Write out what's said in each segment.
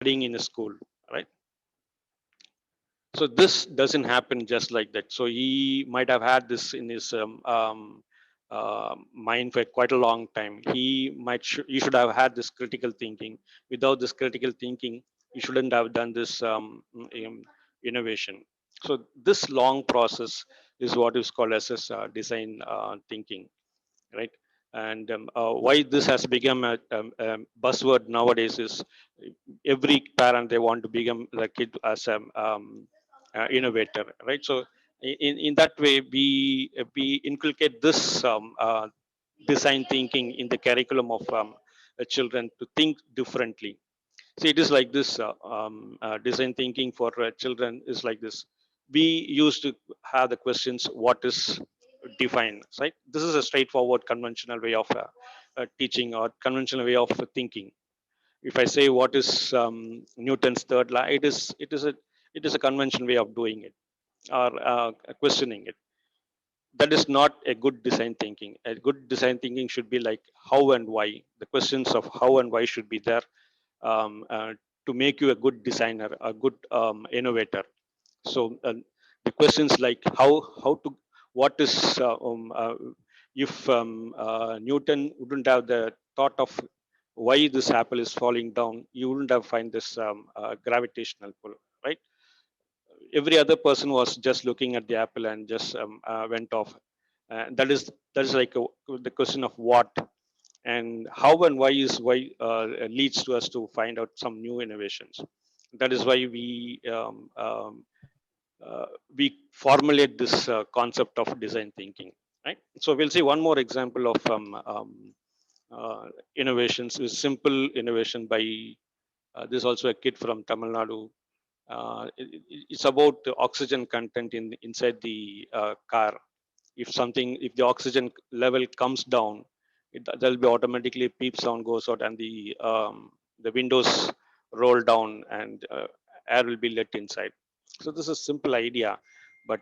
studying in a school, right? So this doesn't happen just like that. So he might have had this in his mind for quite a long time. He should have had this critical thinking. Without this critical thinking, he shouldn't have done this innovation. So this long process is what is called as design thinking, right? And why this has become a buzzword nowadays is every parent, they want to become the kid as a innovator, right? So in that way, we inculcate this design thinking in the curriculum of children to think differently. See, it is like this. Design thinking for children is like this. We used to have the questions: what is define? Right. This is a straightforward, conventional way of teaching or conventional way of thinking. If I say what is Newton's third law, it is a conventional way of doing it or questioning it. That is not a good design thinking. A good design thinking should be like how and why. The questions of how and why should be there um, uh, to make you a good designer, a good innovator. So the questions like how to what is if Newton wouldn't have the thought of why this apple is falling down, you wouldn't have find this gravitational pull, right? Every other person was just looking at the apple and just went off. That is like the question of what and how and why is why leads to us to find out some new innovations. That is why we formulate this concept of design thinking, right? So we'll see one more example of innovations. Is simple innovation by this is also a kid from Tamil Nadu. It's about the oxygen content inside the car. If the oxygen level comes down, there'll be automatically beep sound goes out and the windows roll down and air will be let inside. So this is a simple idea, but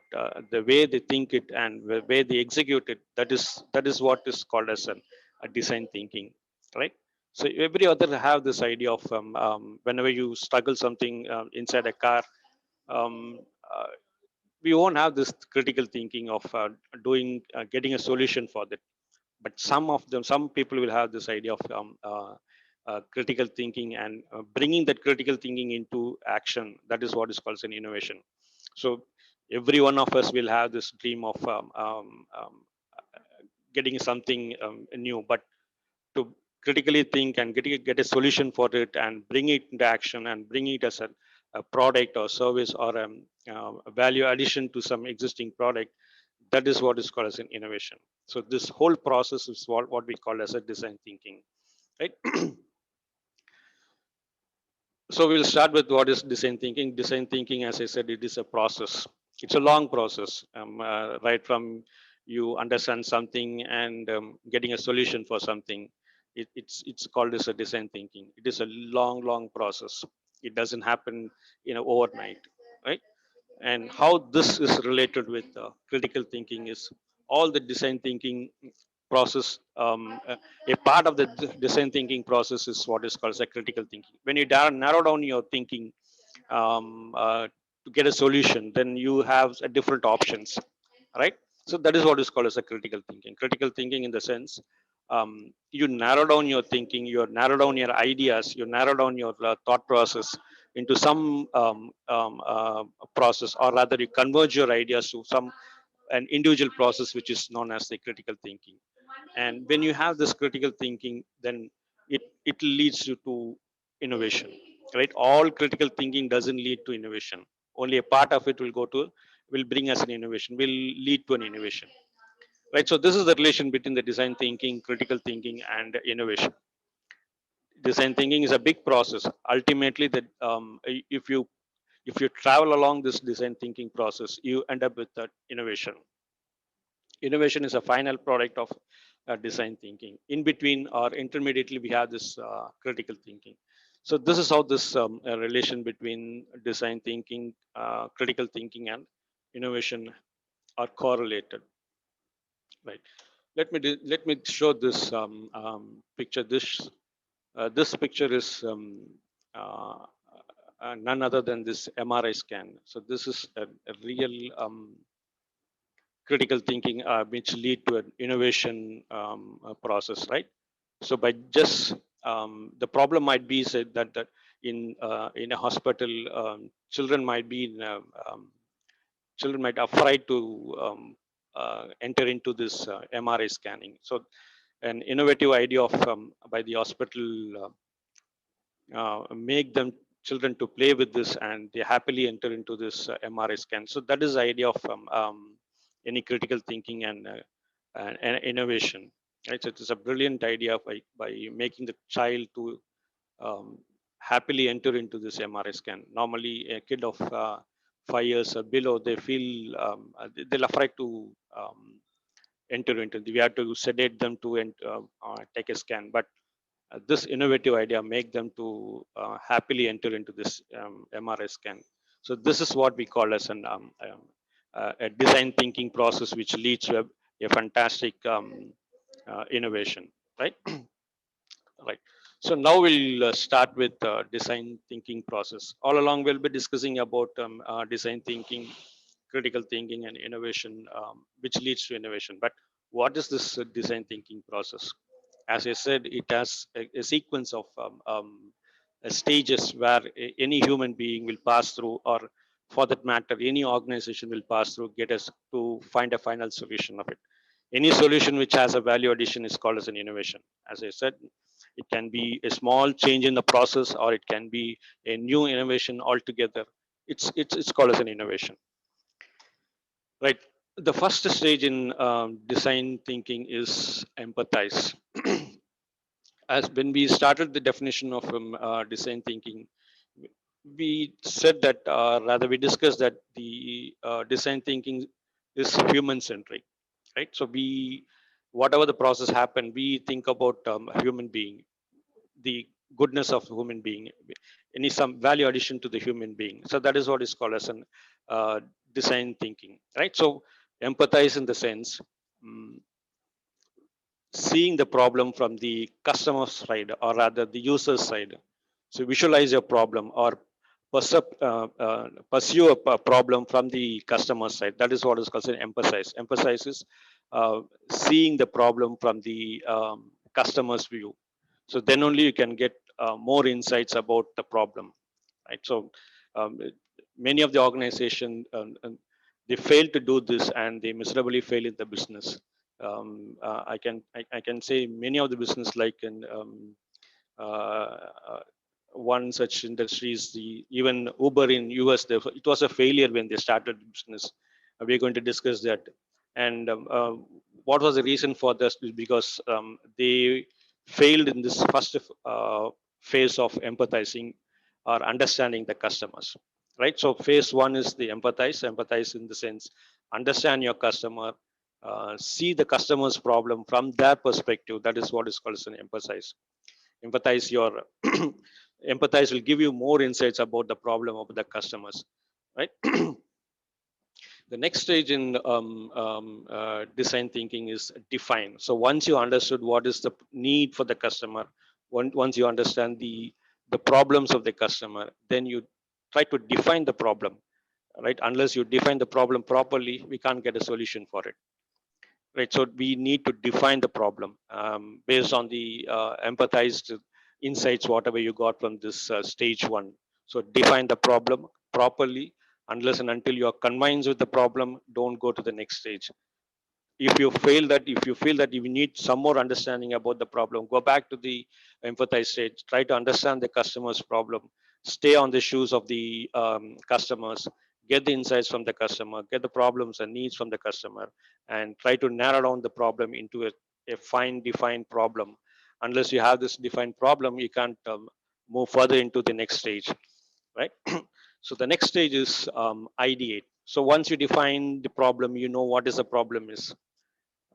the way they think it and the way they execute it, that is what is called as a design thinking, right? So every other have this idea of whenever you struggle something inside a car, um, uh, we won't have this critical thinking of doing getting a solution for that. But some people will have this idea of critical thinking and bringing that critical thinking into action. That is what is called an innovation. So every one of us will have this dream of getting something new, but to critically think and get a solution for it and bring it into action and bring it as a product or service or a value addition to some existing product, that is what is called as an innovation. So this whole process is what we call as a design thinking, right? So we'll start with what is design thinking. Design thinking, as I said, it is a process. It's a long process, right from you understand something and getting a solution for something. It's called as a design thinking. It is a long process. It doesn't happen overnight, right? And how this is related with critical thinking is all the design thinking process. A part of the design thinking process is what is called as a critical thinking. When you narrow down your thinking to get a solution, then you have a different options, right? So that is what is called as a critical thinking. Critical thinking in the sense, you narrow down your thinking, you narrow down your ideas, you narrow down your thought process into some process, or rather you converge your ideas to some an individual process which is known as the critical thinking. And when you have this critical thinking, then it leads you to innovation, right? All critical thinking doesn't lead to innovation. Only a part of it will bring us an innovation, will lead to an innovation, right? So this is the relation between the design thinking, critical thinking, and innovation. Design thinking is a big process. Ultimately, that if you travel along this design thinking process, you end up with that innovation. Innovation is a final product of design thinking. In between or intermediately, we have this critical thinking. So this is how this relation between design thinking, critical thinking, and innovation are correlated, right? Let me show this picture. This picture is none other than this MRI scan. So this is a real critical thinking which lead to an innovation process, right? So by just the problem might be said that in a hospital, children might be in a, children might afraid to enter into this MRI scanning. So an innovative idea of by the hospital make them children to play with this and they happily enter into this MRI scan. So that is the idea of any critical thinking and innovation. Right? So it is a brilliant idea by making the child to um, happily enter into this MRI scan. Normally, a kid of 5 years or below, they feel they're afraid to enter into. We have to sedate them to take a scan, but this innovative idea make them to happily enter into this MRI scan. So this is what we call as a design thinking process, which leads to a fantastic innovation, right? Right. So now we'll start with design thinking process. All along, we'll be discussing about design thinking, critical thinking, and innovation, which leads to innovation. But what is this design thinking process? As I said, it has a sequence of stages where any human being will pass through, or for that matter, any organization will pass through, get us to find a final solution of it. Any solution which has a value addition is called as an innovation. As I said, it can be a small change in the process, or it can be a new innovation altogether. It's called as an innovation, right? The first stage in design thinking is empathize. As when we started the definition of design thinking, we said that rather we discussed that the design thinking is human centric, right? So we, whatever the process happened, we think about a human being, the goodness of human being, any some value addition to the human being. So that is what is called as an design thinking, right? So empathize in the sense, um, seeing the problem from the customer side, or rather the user side. So visualize your problem, or pursue a problem from the customer side. That is what is called an empathize. Empathize is seeing the problem from the customer's view. So then only you can get more insights about the problem, right? So um, many of the organization they fail to do this and they miserably fail in the business. I can say many of the business like in uh, uh, one such industry is the even Uber in US. It was a failure when they started business. We're going to discuss that. And what was the reason for this? Is because they failed in this first phase of empathizing or understanding the customers. Right. So phase one is the empathize. Empathize in the sense, understand your customer, see the customer's problem from their perspective. That is what is called as an empathize. Empathize your empathize will give you more insights about the problem of the customers, right? The next stage in design thinking is define. So once you understood what is the need for the customer, once you understand the problems of the customer, then you try to define the problem, right? Unless you define the problem properly, we can't get a solution for it, right? So we need to define the problem based on the empathized insights, whatever you got from this stage one. So define the problem properly. Unless and until you are convinced with the problem, don't go to the next stage. If you feel that you need some more understanding about the problem, go back to the empathize stage. Try to understand the customer's problem. Stay on the shoes of the customers. Get the insights from the customer. Get the problems and needs from the customer, and try to narrow down the problem into a fine defined problem. Unless you have this defined problem, you can't move further into the next stage, right? So the next stage is ideate. So once you define the problem, you know what is the problem is,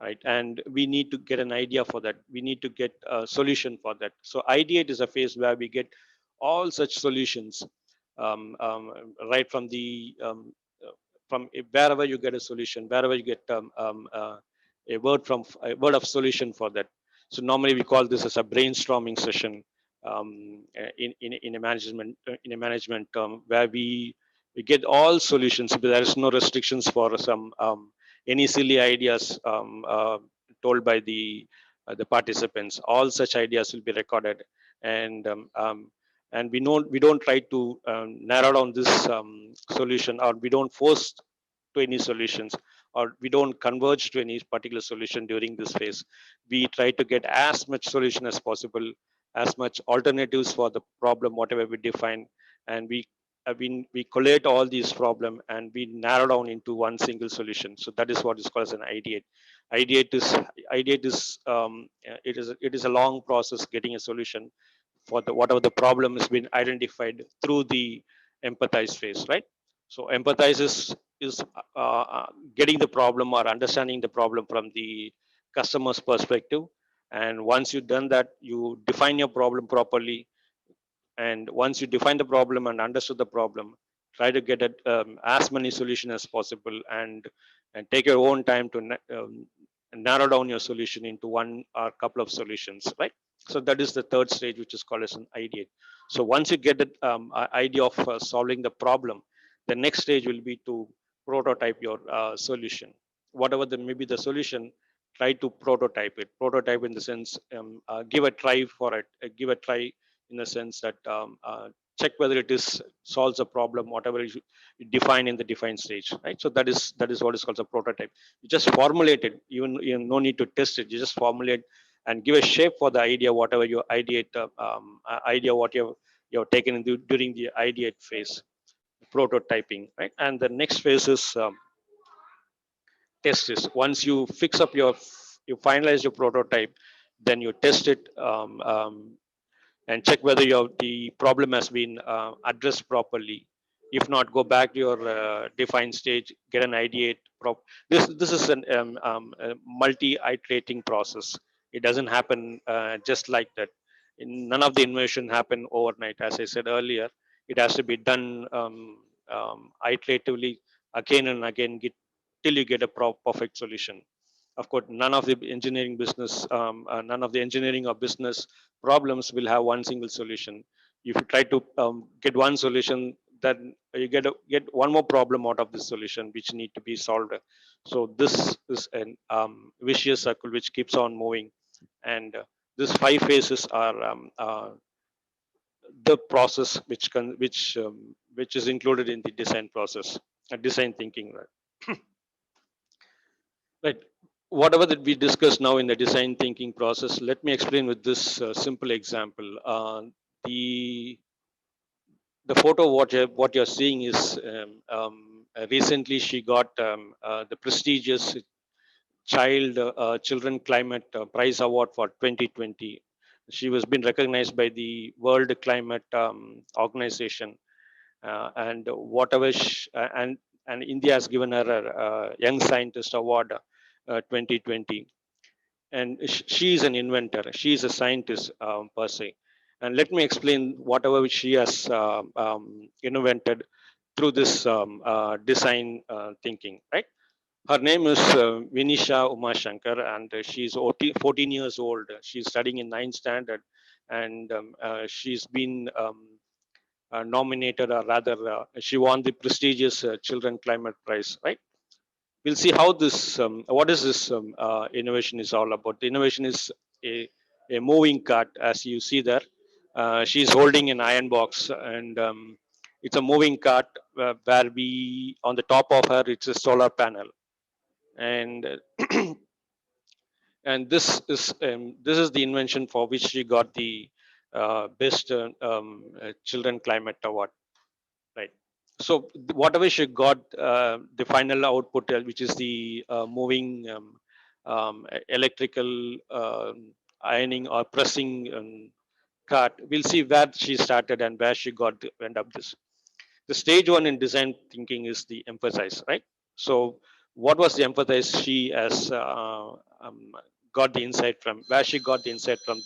right? And we need to get an idea for that. We need to get a solution for that. So ideate is a phase where we get all such solutions, right from the from wherever you get a solution, wherever you get a word of solution for that. So normally we call this as a brainstorming session. in a management term, where we get all solutions. There is no restrictions for some any silly ideas told by the participants. All such ideas will be recorded, and and we don't try to narrow down this solution, or we don't force to any solutions, or we don't converge to any particular solution during this phase. We try to get as much solution as possible, as much alternatives for the problem whatever we define, and we collate all these problem and we narrow down into one single solution. So that is what is called as an ideate. Ideate is a long process getting a solution for the whatever the problem has been identified through the empathize phase, right? So empathize is getting the problem or understanding the problem from the customer's perspective. And once you've done that, you define your problem properly. And once you define the problem and understood the problem, try to get as many solutions as possible, and take your own time to narrow down your solution into one or couple of solutions, right? So that is the third stage, which is called as an ideate. So once you get the idea of solving the problem, the next stage will be to prototype your solution. Whatever the maybe the solution, try to prototype it. Prototype in the sense, give a try for it. Give a try in the sense that check whether it is solves a problem, whatever you define in the define stage, right? So that is what is called a prototype. You just formulate it. You no need to test it. You just formulate and give a shape for the idea, whatever your ideate idea, what you've taken during the ideate phase, prototyping, right? And the next phase is test this. Once you fix up you finalize your prototype, then you test it, and check whether the problem has been addressed properly. If not, go back to your define stage, get an ideate. This is a multi-iterating process. It doesn't happen just like that. None of the innovation happen overnight. As I said earlier, it has to be done iteratively, again and again, till you get a perfect solution. Of course, none of the engineering or business problems will have one single solution. If you try to get one solution, then you get one more problem out of this solution which need to be solved. So this is an vicious circle which keeps on moving. And these five phases are the process which is included in the design process, design thinking, right? Right. Whatever that we discuss now in the design thinking process, let me explain with this simple example. The the photo what you're seeing is recently she got the prestigious children climate prize award for 2020. She was been recognized by the World Climate Organization, and whatever and India has given her a Young Scientist Award 2020. And she is an inventor. She is a scientist per se. And let me explain whatever she has invented through this design thinking. Right. Her name is Vinisha Umashankar, and she's 14 years old. She's studying in 9th standard, and she's been nominated, or rather, she won the prestigious Children Climate Prize. Right. We'll see how this what is this innovation is all about. The innovation is a moving cart, as you see there. She's holding an iron box, and it's a moving cart where we on the top of her it's a solar panel. And and this is the invention for which she got the best children climate award, right? So whatever she got, the final output, which is the moving electrical ironing or pressing cart, we'll see where she started and where she got end up this. The stage one in design thinking is the emphasize, right? So what was the emphasis she has got the insight from, where she got the insight from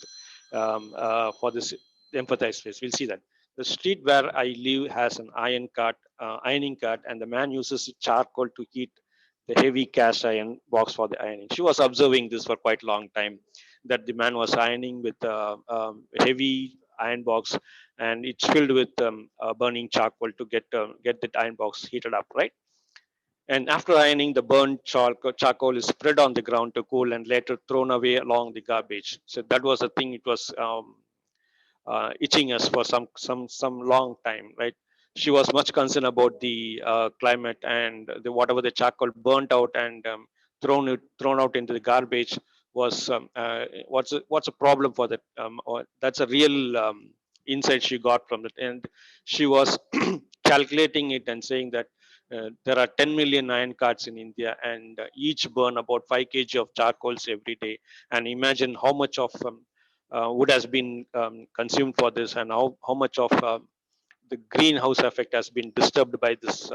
for this empathize phase? We'll see that. The street where I live has an ironing cart, and the man uses charcoal to heat the heavy cast iron box for the ironing. She was observing this for quite a long time, that the man was ironing with heavy iron box, and it's filled with burning charcoal to get that iron box heated up, right? And after ironing, the burnt charcoal is spread on the ground to cool and later thrown away along the garbage. So that was the thing. It was itching us for some long time, right? She was much concerned about the climate and whatever the charcoal burnt out and thrown out into the garbage was what's a problem for that, or that's a real insight she got from it. And she was calculating it and saying that there are 10 million iron carts in India, and each burn about 5 kg of charcoals every day. And imagine how much of wood has been consumed for this, and how much of the greenhouse effect has been disturbed by this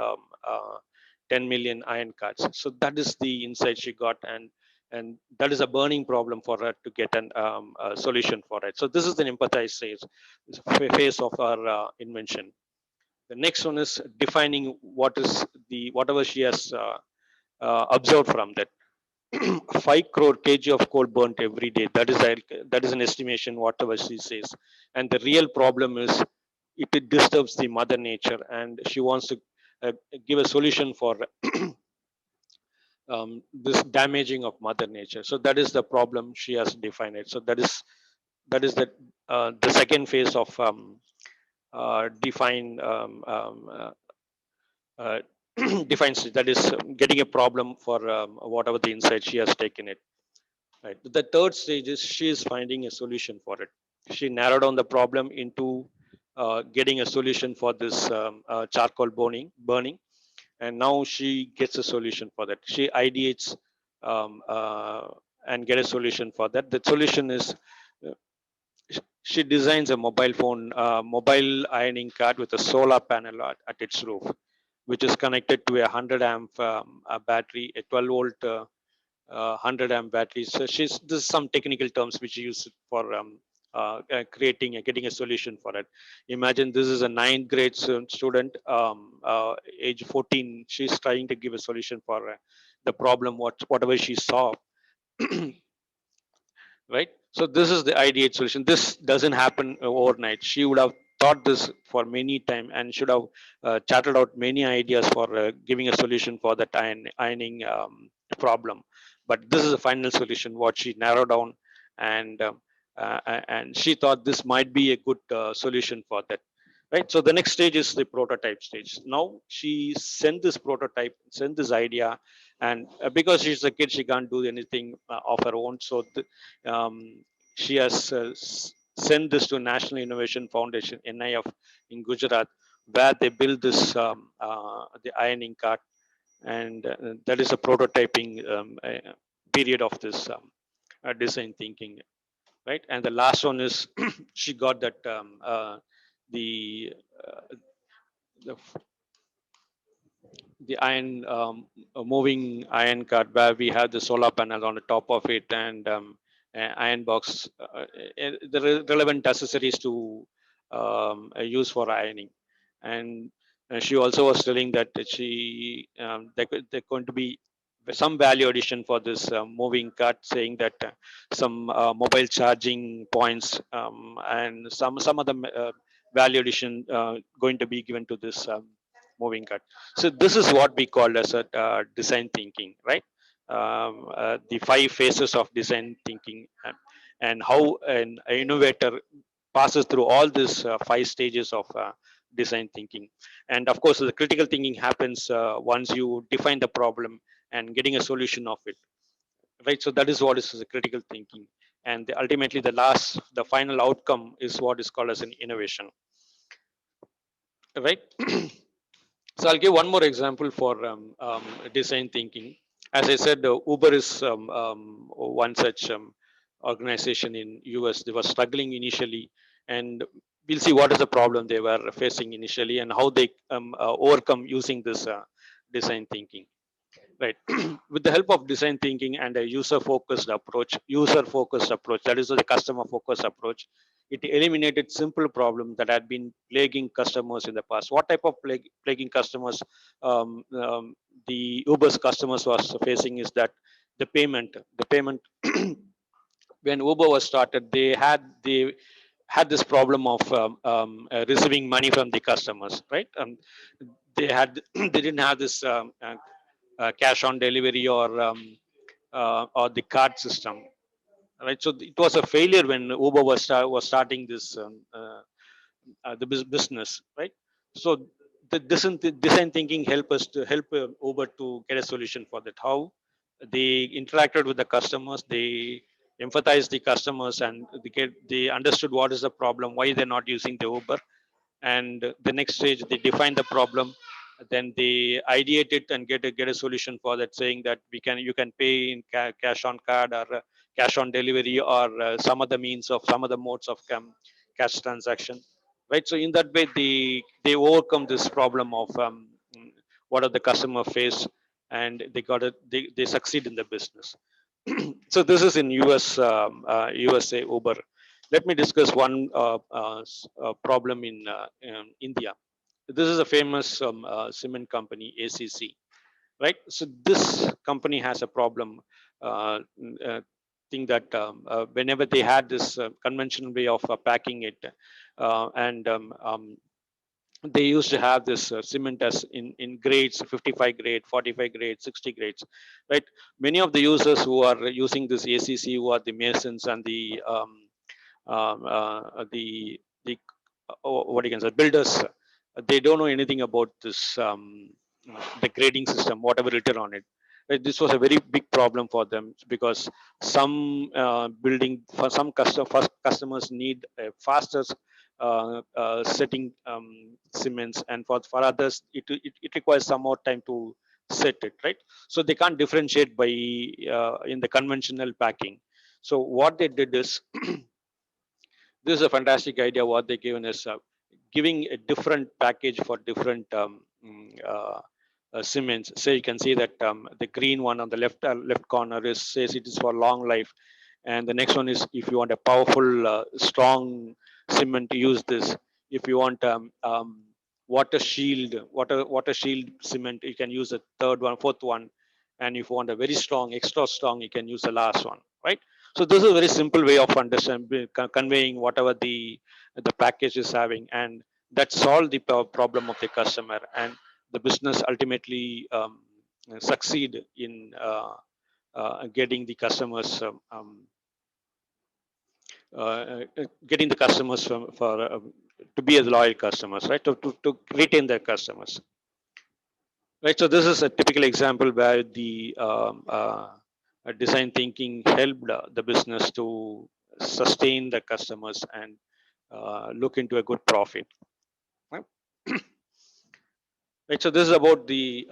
10 million iron carts. So that is the insight she got, and that is a burning problem for her to get a solution for it. So this is an empathize phase of our invention. The next one is defining whatever she has observed from that. 5 crore kg of coal burnt every day. That is an estimation, whatever she says. And the real problem is it disturbs the mother nature, and she wants to give a solution for this damaging of mother nature. So that is the problem she has defined it. So that is the second phase of define uh, defines it. That is getting a problem for whatever the insight she has taken it. Right. The third stage is she is finding a solution for it. She narrowed down the problem into getting a solution for this charcoal burning, and now she gets a solution for that. She ideates and get a solution for that. The solution is uh, she designs a mobile ironing cart with a solar panel at its roof, which is connected to a 100 amp battery, a 12 volt 100 amp batteries. So this is some technical terms which you use for getting a solution for it. Imagine this is a ninth grade student, age 14. She's trying to give a solution for the problem, whatever she saw. Right. So this is the ideate solution. This doesn't happen overnight. She would have thought this for many time and should have charted out many ideas for giving a solution for that ironing problem. But this is a final solution what she narrowed down, and and she thought this might be a good solution for that. Right. So the next stage is the prototype stage. Now she sent this idea, and because she's a kid, she can't do anything of her own. So she has sent this to National Innovation Foundation (NIF) in Gujarat, where they build this the ironing cart, and that is a prototyping period of this design thinking, right? And the last one is she got that the uh, the the moving iron cart where we have the solar panel on the top of it, and iron box, the relevant accessories to use for ironing. And she also was telling that they're going to be some value addition for this moving cart, saying that some mobile charging points, and some other value addition going to be given to this moving cart. So this is what we call as a design thinking, right? The 5 phases of design thinking, and how an innovator passes through all these 5 stages of design thinking. And of course, the critical thinking happens once you define the problem and getting a solution of it, right? So that is what is the critical thinking, and ultimately the final outcome is what is called as an innovation, right? So I'll give one more example for design thinking. As I said, Uber is one such organization in US. They were struggling initially, and we'll see what is the problem they were facing initially and how they overcome using this design thinking. Right. With the help of design thinking and a user focused approach, that is the customer focused approach, it eliminated simple problems that had been plaguing customers in the past. What type of plaguing customers the Uber's customers was facing is that the payment when Uber was started, they had this problem of receiving money from the customers, right? They had they didn't have this cash on delivery or the card system, right? So it was a failure when Uber was starting this business, right? So the design thinking help us to help Uber to get a solution for that. How they interacted with the customers, they empathized the customers, and they understood what is the problem, why they're not using the Uber, and the next stage they define the problem, then they ideate it and get a solution for that, saying that you can pay in cash on card or cash on delivery or some other means of some other modes of cash transaction, right? So in that way they overcome this problem of what are the customer face, and they succeed in the business. So this is in USA Uber. Let me discuss one problem in India. This is a famous cement company, ACC, right? So this company has a problem. Thing that whenever they had this conventional way of packing it, and they used to have this cement as in grades, 55 grade, 45 grade, 60 grades, right? Many of the users who are using this ACC, who are the masons and the what you can say builders, they don't know anything about this the grading system, whatever written on it. Right? This was a very big problem for them because some building for some customers need a faster setting cements, and for others it requires some more time to set it, right? So they can't differentiate by in the conventional packing. So what they did is this is a fantastic idea. What they given is giving a different package for different cements. So you can see that the green one on the left corner says it is for long life, and the next one is if you want a powerful, strong cement, use this. If you want water shield cement, you can use the third one, fourth one, and if you want a very strong, extra strong, you can use the last one, right? So this is a very simple way of understanding, conveying whatever the package is having, and that solve the problem of the customer, and the business ultimately succeed in getting the customers getting the customers for to be as loyal customers, right? To retain their customers, right? So this is a typical example where the design thinking helped the business to sustain the customers and look into a good profit. Right? Right. So this is about the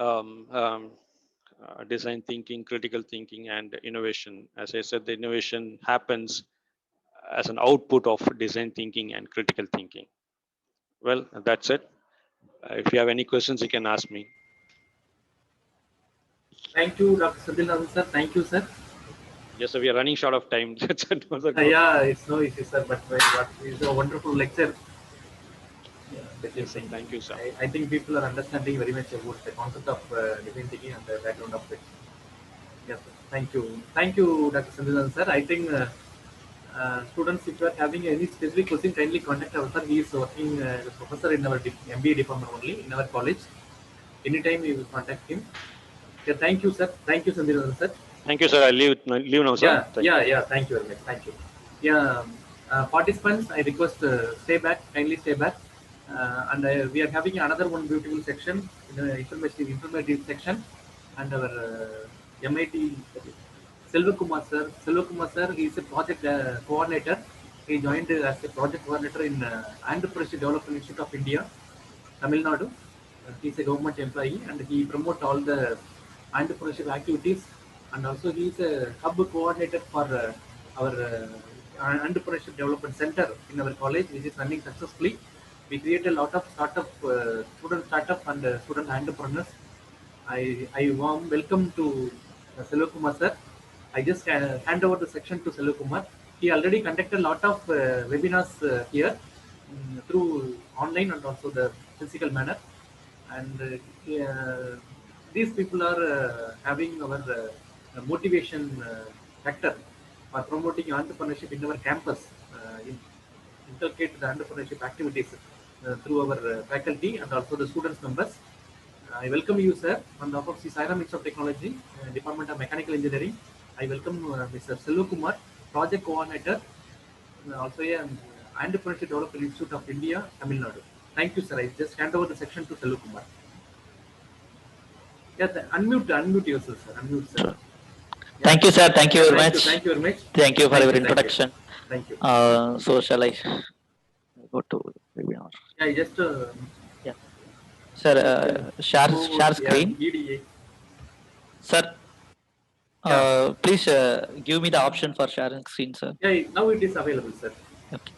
design thinking, critical thinking, and innovation. As I said, the innovation happens as an output of design thinking and critical thinking. Well, that's it. If you have any questions, you can ask me. Thank you, Dr. Sadhil sir. Thank you, sir. Yes, so we are running short of time. That's another good. Yeah, it's no issue, sir. But what is a wonderful lecture. Yeah, Yes, sir. definitely. Thank you, sir. I think people are understanding very much about the concept of design thinking and the background of it. Yes, sir. Thank you. Thank you, Dr. Sadhil sir. I think students, if you are having any specific question, kindly contact our sir. He is working as a professor in our MBA department only in our college. Anytime you will contact him. Yeah, thank you, sir. Thank you, Sandhil sir. Thank you, sir. I leave now, sir. Yeah, Thank yeah, you. yeah. Thank you very much. Thank you. Yeah, participants, I request stay back, kindly stay back. And we are having another one beautiful section, informative section, and our MIT Selva Kumar sir. Selva Kumar sir, he is a project coordinator. He joined as a project coordinator in Andhra Pradesh Development Institute of India, Tamil Nadu. He's a government employee and he promotes all the entrepreneurship activities, and also he's a hub coordinator for our entrepreneurship development center in our college, which is running successfully. We create a lot of student startup and student entrepreneurs. I warm welcome to Selva Kumar sir. I just hand over the section to Selva Kumar. He already conducted a lot of webinars here through online and also the physical manner. And these people are having our motivation factor for promoting entrepreneurship in our campus. inculcate the entrepreneurship activities through our faculty and also the students members. I welcome you, sir, on behalf of Sairam Institute of Technology, Department of Mechanical Engineering. I welcome Mr. Selva Kumar, Project Coordinator, also a Entrepreneurship Development Institute of India, Tamil Nadu. Thank you, sir. I just hand over the section to Selva Kumar. Yeah, unmute yourself, sir. Unmute, sir. Sure. Yeah. Thank you, sir. Thank you very much. Thank you very much. Thank you for your introduction. Thank you. So shall I go to webinar? Yeah, just yeah. Sir, share screen. EDA. Sir, please give me the option for sharing screen, sir. Yeah, now it is available, sir. Okay.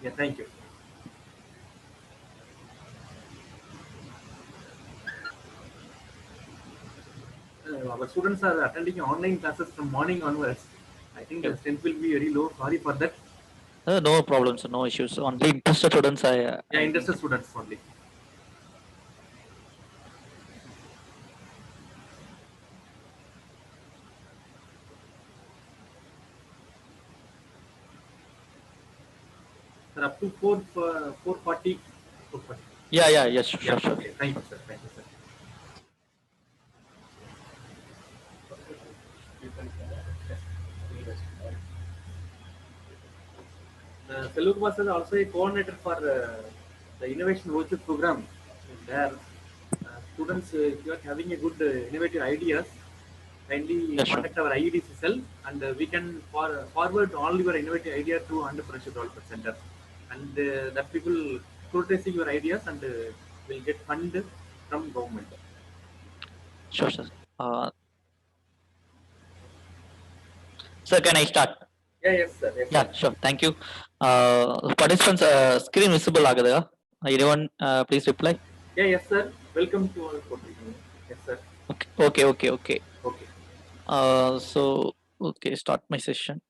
Yeah, thank you. Our students are attending online classes from morning onwards. I think the strength will be very low. Sorry for that. No problems, no issues. Only interested students. Yeah, interested students only. Sir, up to 440. Yeah, yes, sure. Okay. Thank you, sir. Thank you, sir. Selva Kumar is also a coordinator for the Innovation Voucher Program. There, students, if you are having a good innovative ideas, kindly contact our IEDC cell, and we can forward all your innovative ideas to Entrepreneurship Development Center, and that people scrutinizing your ideas and will get fund from government. Sure, sir. Sir, can I start? Yes, sir. Yeah, sure. Thank you. Participants, screen visible agada. Anyone, please reply. Yeah, yes, sir. Welcome to our program. Yes, sir. Okay. So, start my session.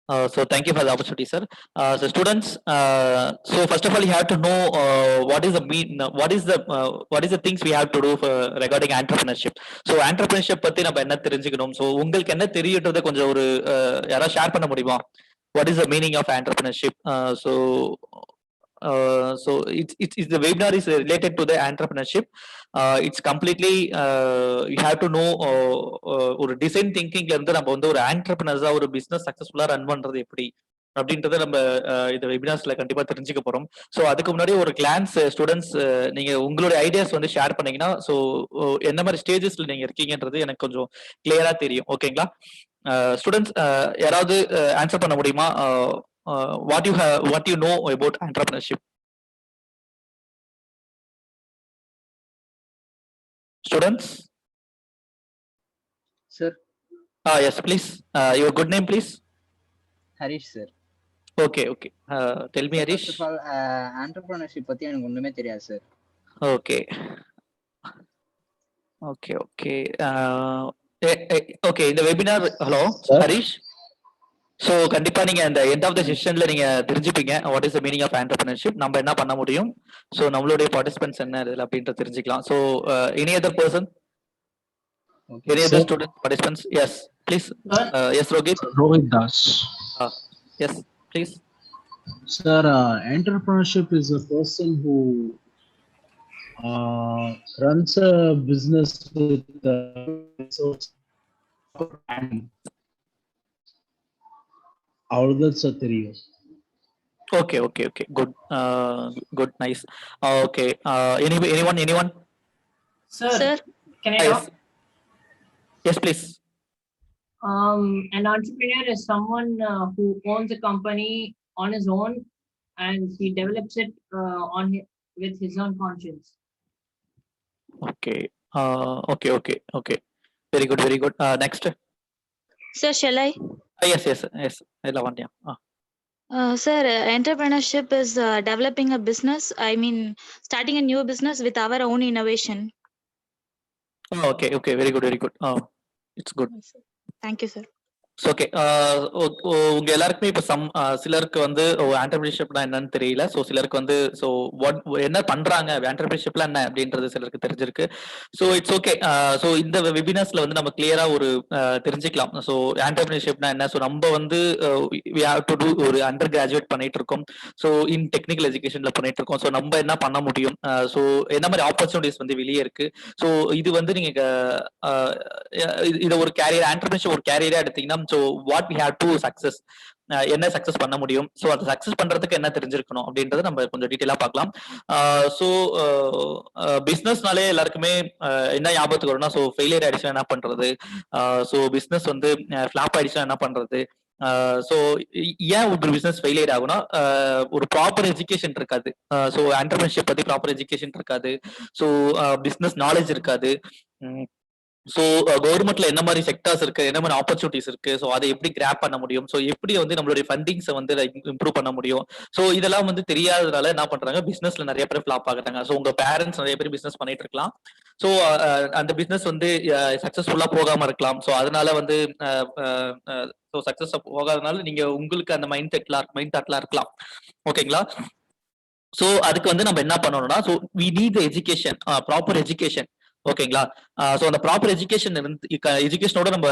So thank you for the opportunity, sir. So students, so first of all, you have to know what is the things we have to do for regarding entrepreneurship. So entrepreneurship பத்தி நம்ம என்ன தெரிஞ்சுக்கணும். So உங்களுக்கு என்ன தெரியுன்றதை கொஞ்சம் ஒரு யாராவது share பண்ண முடியுமா? What is the meaning of entrepreneurship? So it's the webinar is related to the entrepreneurship. It's completely you have to know ஒரு டிசைன் திங்கிங்ல இருந்து நம்ம வந்து ஒரு ஆண்டர்பிரினர்ஸா ஒரு பிசினஸ் சக்சஸ்ஃபுல்லா ரன் பண்றது எப்படி அப்படின்றத நம்ம இந்த வெபினார்ஸ்ல கண்டிப்பா தெரிஞ்சுக்க போறோம். ஸோ அதுக்கு முன்னாடி ஒரு கிளான்ஸ் ஸ்டூடெண்ட்ஸ் நீங்க உங்களுடைய ஐடியாஸ் வந்து ஷேர் பண்ணீங்கன்னா ஸோ என்ன மாதிரி ஸ்டேஜஸ்ல நீங்க இருக்கீங்கன்றது எனக்கு கொஞ்சம் கிளியரா தெரியும். ஓகேங்களா? ஸ்டூடெண்ட்ஸ் யாராவது ஆன்சர் பண்ண முடியுமா? What you know about entrepreneurship? Students? Sir. Yes, please. Your good name, please. Harish, sir. Okay. Tell me, Harish. First of all, entrepreneurship பத்தி எனக்கு ஒண்ணுமே தெரியாது, sir. Okay. Okay. இந்த webinar, hello, sir? Harish. So கண்டிப்பா நீங்க அந்த end of the செஷன்ல நீங்க தெரிஞ்சுப்பீங்க what is the meaning of என்டர்பிரினர்ஷிப், நம்ம என்ன பண்ண முடியும், ஸோ நம்மளுடைய பார்ட்டிசிபென்ட்ஸ் என்ன இதுல அப்படின்றது தெரிஞ்சுக்கலாம். So any other person, any other student participants? Yes please. Yes Rohit Das. Yes please. Sir, entrepreneurship is a person who runs a business with resources. அவ்வளவுதான் சார் தெரியும். Okay. Good, nice. Okay. Anyone? Sir, can I talk? Yes, please. An entrepreneur is someone who owns a company on his own and he develops it with his own conscience. Okay. Very good. Next. Sir, shall I? Yes. Lavanya. Sir, entrepreneurship is developing a business. I mean, starting a new business with our own innovation. Okay. Very good. It's good. Thank you, sir. Okay. உங்க எல்லாருக்குமே இப்ப சிலருக்கு வந்து ஆண்டர்பிரினர்ஷிப்னா என்னன்னு தெரியல. So சிலருக்கு வந்து so என்ன பண்றாங்க ஆண்டர்பிரினர்ஷிப்லாம் என்ன அப்படின்றது சிலருக்கு தெரிஞ்சிருக்கு. So it's okay. ஸோ இந்த வெபினார்ஸ்ல வந்து நம்ம கிளியரா ஒரு தெரிஞ்சுக்கலாம். ஸோ ஆண்டர்பிரினர்ஷிப்னா என்ன? ஸோ நம்ம வந்து we have to do ஒரு அண்டர் கிராஜுவேட் பண்ணிட்டு இருக்கோம். ஸோ இன் டெக்னிக்கல் எஜுகேஷன்ல பண்ணிட்டு இருக்கோம். ஸோ நம்ம என்ன பண்ண முடியும்? ஸோ என்ன மாதிரி ஆப்பர்ச்சுனிட்டிஸ் வந்து வெளியே இருக்கு? ஸோ இது வந்து நீங்க இதை ஒரு கேரியர் ஆண்டர்பிரினர்ஷிப் ஒரு கேரியரா எடுத்தீங்கன்னா so what we have to success என்ன சக்சஸ் பண்ண முடியும், ஸோ அதை சக்சஸ் பண்றதுக்கு என்ன தெரிஞ்சிருக்கணும் அப்படின்றத நம்ம கொஞ்சம் டீட்டெயிலா பார்க்கலாம். ஸோ பிசினஸ்னாலே எல்லாருக்குமே என்ன ஞாபகத்துக்கு வரும்னா ஸோ ஃபெயிலியர் ஆயிடுச்சுன்னா என்ன பண்றது, ஸோ பிசினஸ் வந்து ஃபிளாப் ஆயிடுச்சுன்னா என்ன பண்றது, ஸோ ஏன் ஒரு பிசினஸ் ஃபெயிலியர் ஆகும்னா ஒரு ப்ராப்பர் எஜுகேஷன் இருக்காது. ஸோ ஆண்டர்பிரினர்ஷிப் பத்தி ப்ராப்பர் எஜுகேஷன் இருக்காது. ஸோ பிசினஸ் நாலேஜ் இருக்காது. ஸோ கவர்மெண்ட்ல என்ன மாதிரி செக்டர்ஸ் இருக்கு, என்ன மாதிரி ஆப்பர்ச்சுனிட்டிஸ் இருக்கு, ஸோ அதை எப்படி கிராப் பண்ண முடியும், ஸோ எப்படி வந்து நம்மளுடைய ஃபண்டிங்ஸை வந்து இம்ப்ரூவ் பண்ண முடியும், ஸோ இதெல்லாம் வந்து தெரியாததுனால என்ன பண்றாங்க, பிசினஸ்ல நிறைய பேர் ஃபிளாப் ஆகுறாங்க. ஸோ உங்க பேரண்ட்ஸ் நிறைய பேர் பிசினஸ் பண்ணிட்டு இருக்கலாம். ஸோ அந்த பிசினஸ் வந்து சக்சஸ்ஃபுல்லா போகாம இருக்கலாம். ஸோ அதனால வந்து ஸோ சக்சஸ் போகாதனால நீங்க உங்களுக்கு அந்த மைண்ட் தாட்லாம் இருக்கலாம். ஓகேங்களா? ஸோ அதுக்கு வந்து நம்ம என்ன பண்ணணும்னா so we need education, proper education. ஓகேங்களா? ஸோ அந்த ப்ராப்பர் எஜுகேஷனோட நம்ம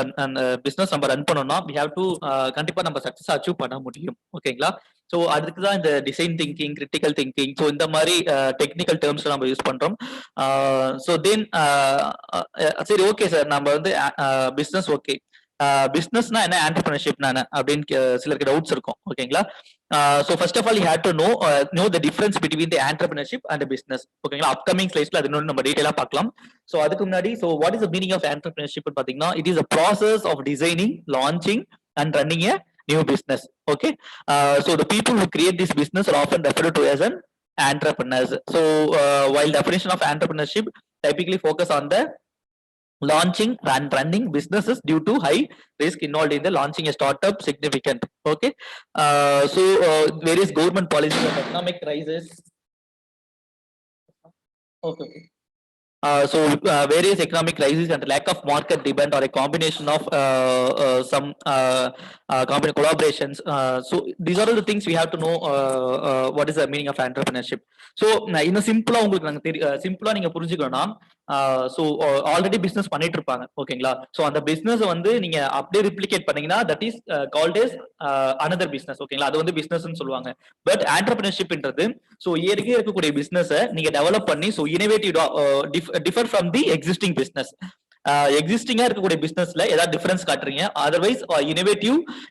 பிசினஸ் நம்ம ரன் பண்ணோம்னா வி ஹேவ் டு கண்டிப்பா நம்ம சக்சஸ் அச்சீவ் பண்ண முடியும். ஓகேங்களா? ஸோ அதுக்கு தான் இந்த design thinking, critical thinking, so இந்த மாதிரி டெக்னிக்கல் டேர்ம்ஸ் நம்ம யூஸ் பண்றோம். ஸோ தென் சரி ஓகே சார், நம்ம வந்து பிசினஸ் ஓகே, பிசினஸ்னா என்ன, ஆண்டர்பிரினர்ஷிப்னா என்ன அப்படின்னு சிலருக்கு டவுட்ஸ் இருக்கும். ஓகேங்களா? So first of all you have to know the difference between the entrepreneurship and business. ஓகேங்களா? அப்கமிங் ஸ்லைட்ஸ்ல அது இன்னொரு நம்ம டீடைலா பார்க்கலாம். ஸோ அதுக்கு முன்னாடி so what is the meaning of entrepreneurship பாத்தீங்கன்னா it is a process of designing, launching and running a new business. Okay? So the people who create this business are often referred to as an entrepreneurs. So while definition of entrepreneurship typically focus on the launching and running businesses due to high risk involved in the launching a startup significant. Okay? So various government policies of economic crisis. Okay. So various economic crises and lack of market demand or a combination of some collaborations. So these are all the things we have to know what is the meaning of entrepreneurship. So இன்னும் சிம்பிளா உங்களுக்கு நாங்க சிம்பிளா நீங்க புரிஞ்சுக்கணும்னா so already business பண்ணிட்டு இருப்பாங்க. ஓகேங்களா? ஸோ அந்த பிசினஸ் வந்து நீங்க அப்படியே ரிப்ளிகேட் பண்ணீங்கன்னா that is called S another business. ஓகேங்களா? அது வந்து பிசினஸ் சொல்லுவாங்க. பட் ஆண்டர்பிரினர்ஷிப்ன்றது ஸோ ஏற்கனவே இருக்கக்கூடிய பிசினஸை நீங்க டெவலப் பண்ணி ஸோ இனோவேட்டிவா differ from the existing business. எக்ஸிஸ்டிங்கா இருக்கக்கூடிய பிசினஸ்ல ஏதாவது டிஃபரன்ஸ் காட்டுறீங்க, அதர்வைஸ்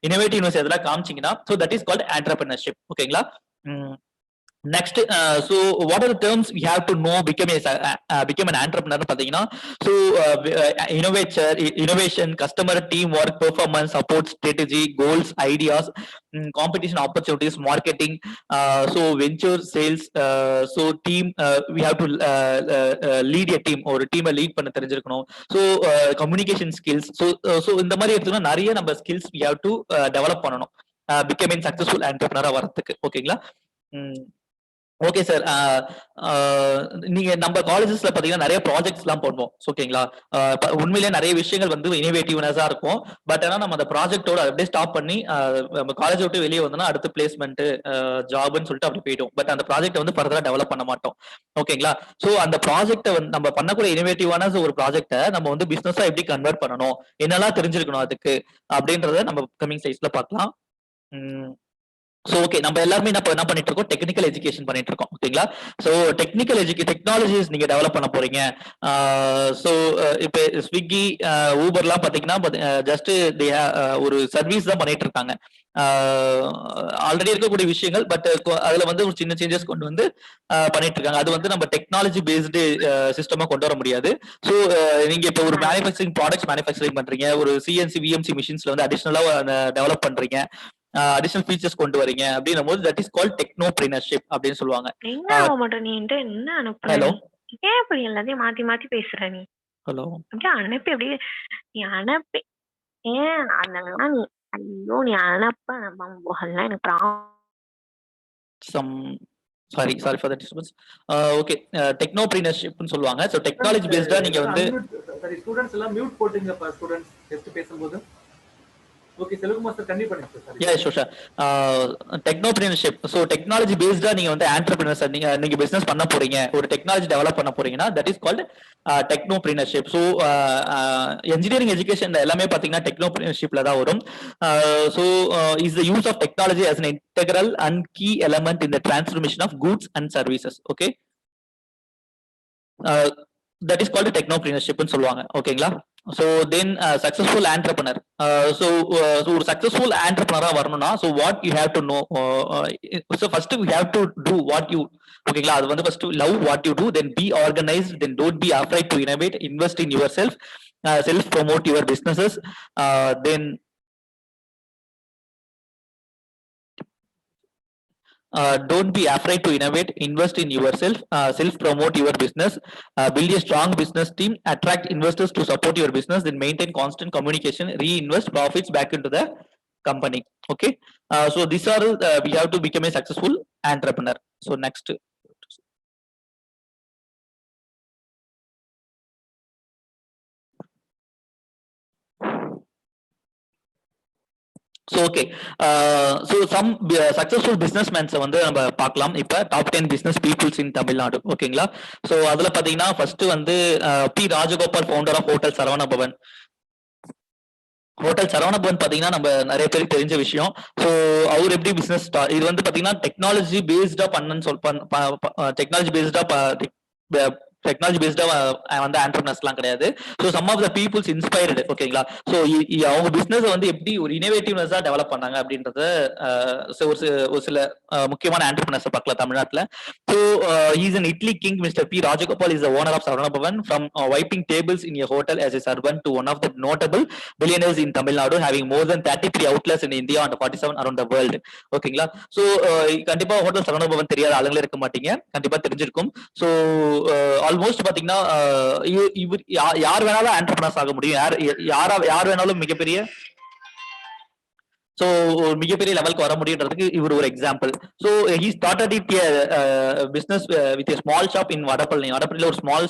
இனோவேட்டிவ்னஸ் எதெல்லாம் காமிச்சீங்கன்னா so that is called entrepreneurship. ஓகேங்களா? Next, so what are the terms we have to know become an entrepreneur பாத்தீங்கன்னா so innovation, customer, teamwork, performance, support, strategy, goals, ideas, competition opportunities, marketing, so venture, sales, so team, we have to lead a team or team lead பண்ண தெரிஞ்சிருக்கணும். so communication skills, so இந்த மாதிரி எடுத்தோம்னா நிறைய நம்ம skills we have to develop பண்ணணும் becoming successful entrepreneur வரதுக்கு. ஓகேங்களா? ஓகே சார், நீங்க நம்ம காலேஜஸ்ல பாத்தீங்கன்னா நிறைய ப்ராஜெக்ட்ஸ் எல்லாம் பண்ணுவோம். ஓகேங்களா? உண்மையிலேயே நிறைய விஷயங்கள் வந்து இனோவேட்டிவ்னஸா இருக்கும். பட் ஆனா நம்ம அந்த ப்ராஜெக்டோட அப்படியே ஸ்டாப் பண்ணி நம்ம காலேஜ் விட்டு வெளியே வந்தோம்னா அடுத்த பிளேஸ்மெண்ட் ஜாப்னு சொல்லிட்டு அப்படி போயிடும். பட் அந்த ப்ராஜெக்ட் வந்து ஃபர்தரா டெவலப் பண்ண மாட்டோம். ஓகேங்களா? சோ அந்த ப்ராஜெக்ட்டை வந்து நம்ம பண்ணக்கூடிய இனோவேட்டிவான ஒரு ப்ராஜெக்ட்டை நம்ம வந்து பிசினஸா எப்படி கன்வெர்ட் பண்ணணும், என்னெல்லாம் தெரிஞ்சிருக்கணும் அதுக்கு அப்படின்றத நம்ம கமிங் ஸ்லைட்ஸ்ல பார்க்கலாம். ஸோ ஓகே, நம்ம எல்லாருமே என்ன பண்ணிட்டு இருக்கோம், டெக்னிக்கல் எஜுகேஷன் பண்ணிட்டு இருக்கோம். ஓகேங்களா? ஸோ டெக்னாலஜிஸ் நீங்க டெவலப் பண்ண போறீங்க. ஸோ இப்போ ஸ்விக்கி, ஊபர்லாம் பாத்தீங்கன்னா ஜஸ்ட் ஒரு சர்வீஸ் தான் பண்ணிட்டு இருக்காங்க. ஆல்ரெடி இருக்கக்கூடிய விஷயங்கள், பட் அதுல வந்து ஒரு சின்ன சேஞ்சஸ் கொண்டு வந்து பண்ணிட்டு இருக்காங்க. அது வந்து நம்ம டெக்னாலஜி பேஸ்டு சிஸ்டமா கொண்டு வர முடியாது. ஸோ நீங்க இப்போ ஒரு மேனுஃபேக்சரிங் ப்ராடக்ட்ஸ் மேனுஃபேக்சரிங் பண்றீங்க, ஒரு சிஎன்சி விஎம்சி மிஷின்ஸ்ல வந்து அடிஷனலா டெவலப் பண்றீங்க, அடிஷனல் ஃபீச்சர்ஸ் கொண்டு வரீங்க அப்படின்னும் போது தட் இஸ் கால்ட் டெக்னோபிரினர்ஷிப் அப்படின்னு சொல்லுவாங்க. ஹலோ, ஏன் அப்படி எல்லாத்தையும் மாத்தி மாத்தி பேசுற நீ? ஹலோ, அப்படியே அனுப்பி அப்படியே நீ அனுப்பி ஏன் அதெல்லாம் நீ ஐயோ நீ அனுப்ப எனக்கு sorry for the disturbance. Okay, டெக்னோபிரினர்ஷிப்னு சொல்லுவாங்க. சோ டெக்னாலஜி பேஸ்டா நீங்க வந்து சரி ஸ்டூடண்ட்ஸ் எல்லாம் மியூட் போடுங்க. ஸ்டூடண்ட்ஸ் டெஸ்ட் பேசும்போது ஓகே செல்வ மாஸ்டர் கண்டிப்பா பண்ணுங்க sir. Yeah, sure. Technopreneurship. So technology based நீங்க வந்து entrepreneurs நீங்க business பண்ண போறீங்க, ஒரு technology develop பண்ண போறீங்கன்னா that is called technopreneurship. So engineering education எல்லாமே பாத்தீங்கன்னா technopreneurshipல தான் வரும். So is the use of technology as an integral and key element in the transformation of goods and services. Okay. That is called technopreneurship ன்னு சொல்லுவாங்க. ஓகேங்களா? So then successful entrepreneur. So ஒரு successful entrepreneur வரணும்னா so what you have to know. So first we have to do what you. ஓகேங்களா? அது வந்து first love what you do, then be organized, then don't be afraid to innovate, invest in yourself, self promote your businesses, then don't be afraid to innovate, invest in yourself, self promote your business, build a strong business team, attract investors to support your business, then maintain constant communication, reinvest profits back into the company. Okay. So these are we have to become a successful entrepreneur. So next. So okay, so some successful businessmen வந்து நம்ம பார்க்கலாம். இப்ப top 10 business peoples in Tamil Nadu. ஓகேங்களா? So அதுல பாத்தீங்கன்னா first வந்து P Rajagopal founder of hotel Saravana Bhavan. Hotel Saravana Bhavan பாத்தீங்கன்னா நம்ம நிறைய பேருக்கு தெரிஞ்ச விஷயம். ஸோ அவர் எப்படி பிசினஸ் இது வந்து பாத்தீங்கன்னா டெக்னாலஜி பேஸ்டா டெக்னாலஜி பேஸ்டா வந்து ஆண்டர்பிரினர்ஸ்லாம் கிடையாது. So some of the peoples inspired. ஓகேங்களா? ஸோ அவங்க பிசினஸ் வந்து எப்படி ஒரு இனோவேட்டிவ்னஸா டெவலப் பண்ணாங்க அப்படின்றத ஒரு சில முக்கியமான ஆண்டர்பிரினர்ஸ் பார்க்கலாம் தமிழ்நாட்டில். So he's an idli king mister P Rajagopal is the owner of Saravana Bhavan. From wiping tables in a hotel as a servant to one of the notable billionaires in Tamil Nadu, having more than 33 outlets in India and 47 around the world. ஓகேங்களா? So கண்டிப்பா hotel Saravana Bhavan தெரியாத ஆளுங்களே இருக்க மாட்டீங்க, கண்டிப்பா தெரிஞ்சிருக்கும். So almost பாத்தீங்கன்னா இவர் யார் வேணாலும் ஆண்டர்பிரினர்ஸ் ஆக முடியும், யார் வேணாலும் மிகப்பெரிய ஸோ ஒரு மிகப்பெரிய லெவலுக்கு வர முடியுன்றதுக்கு இவர் ஒரு example. So he started it business with small shop in வடபழனியில் ஒரு ஸ்மால்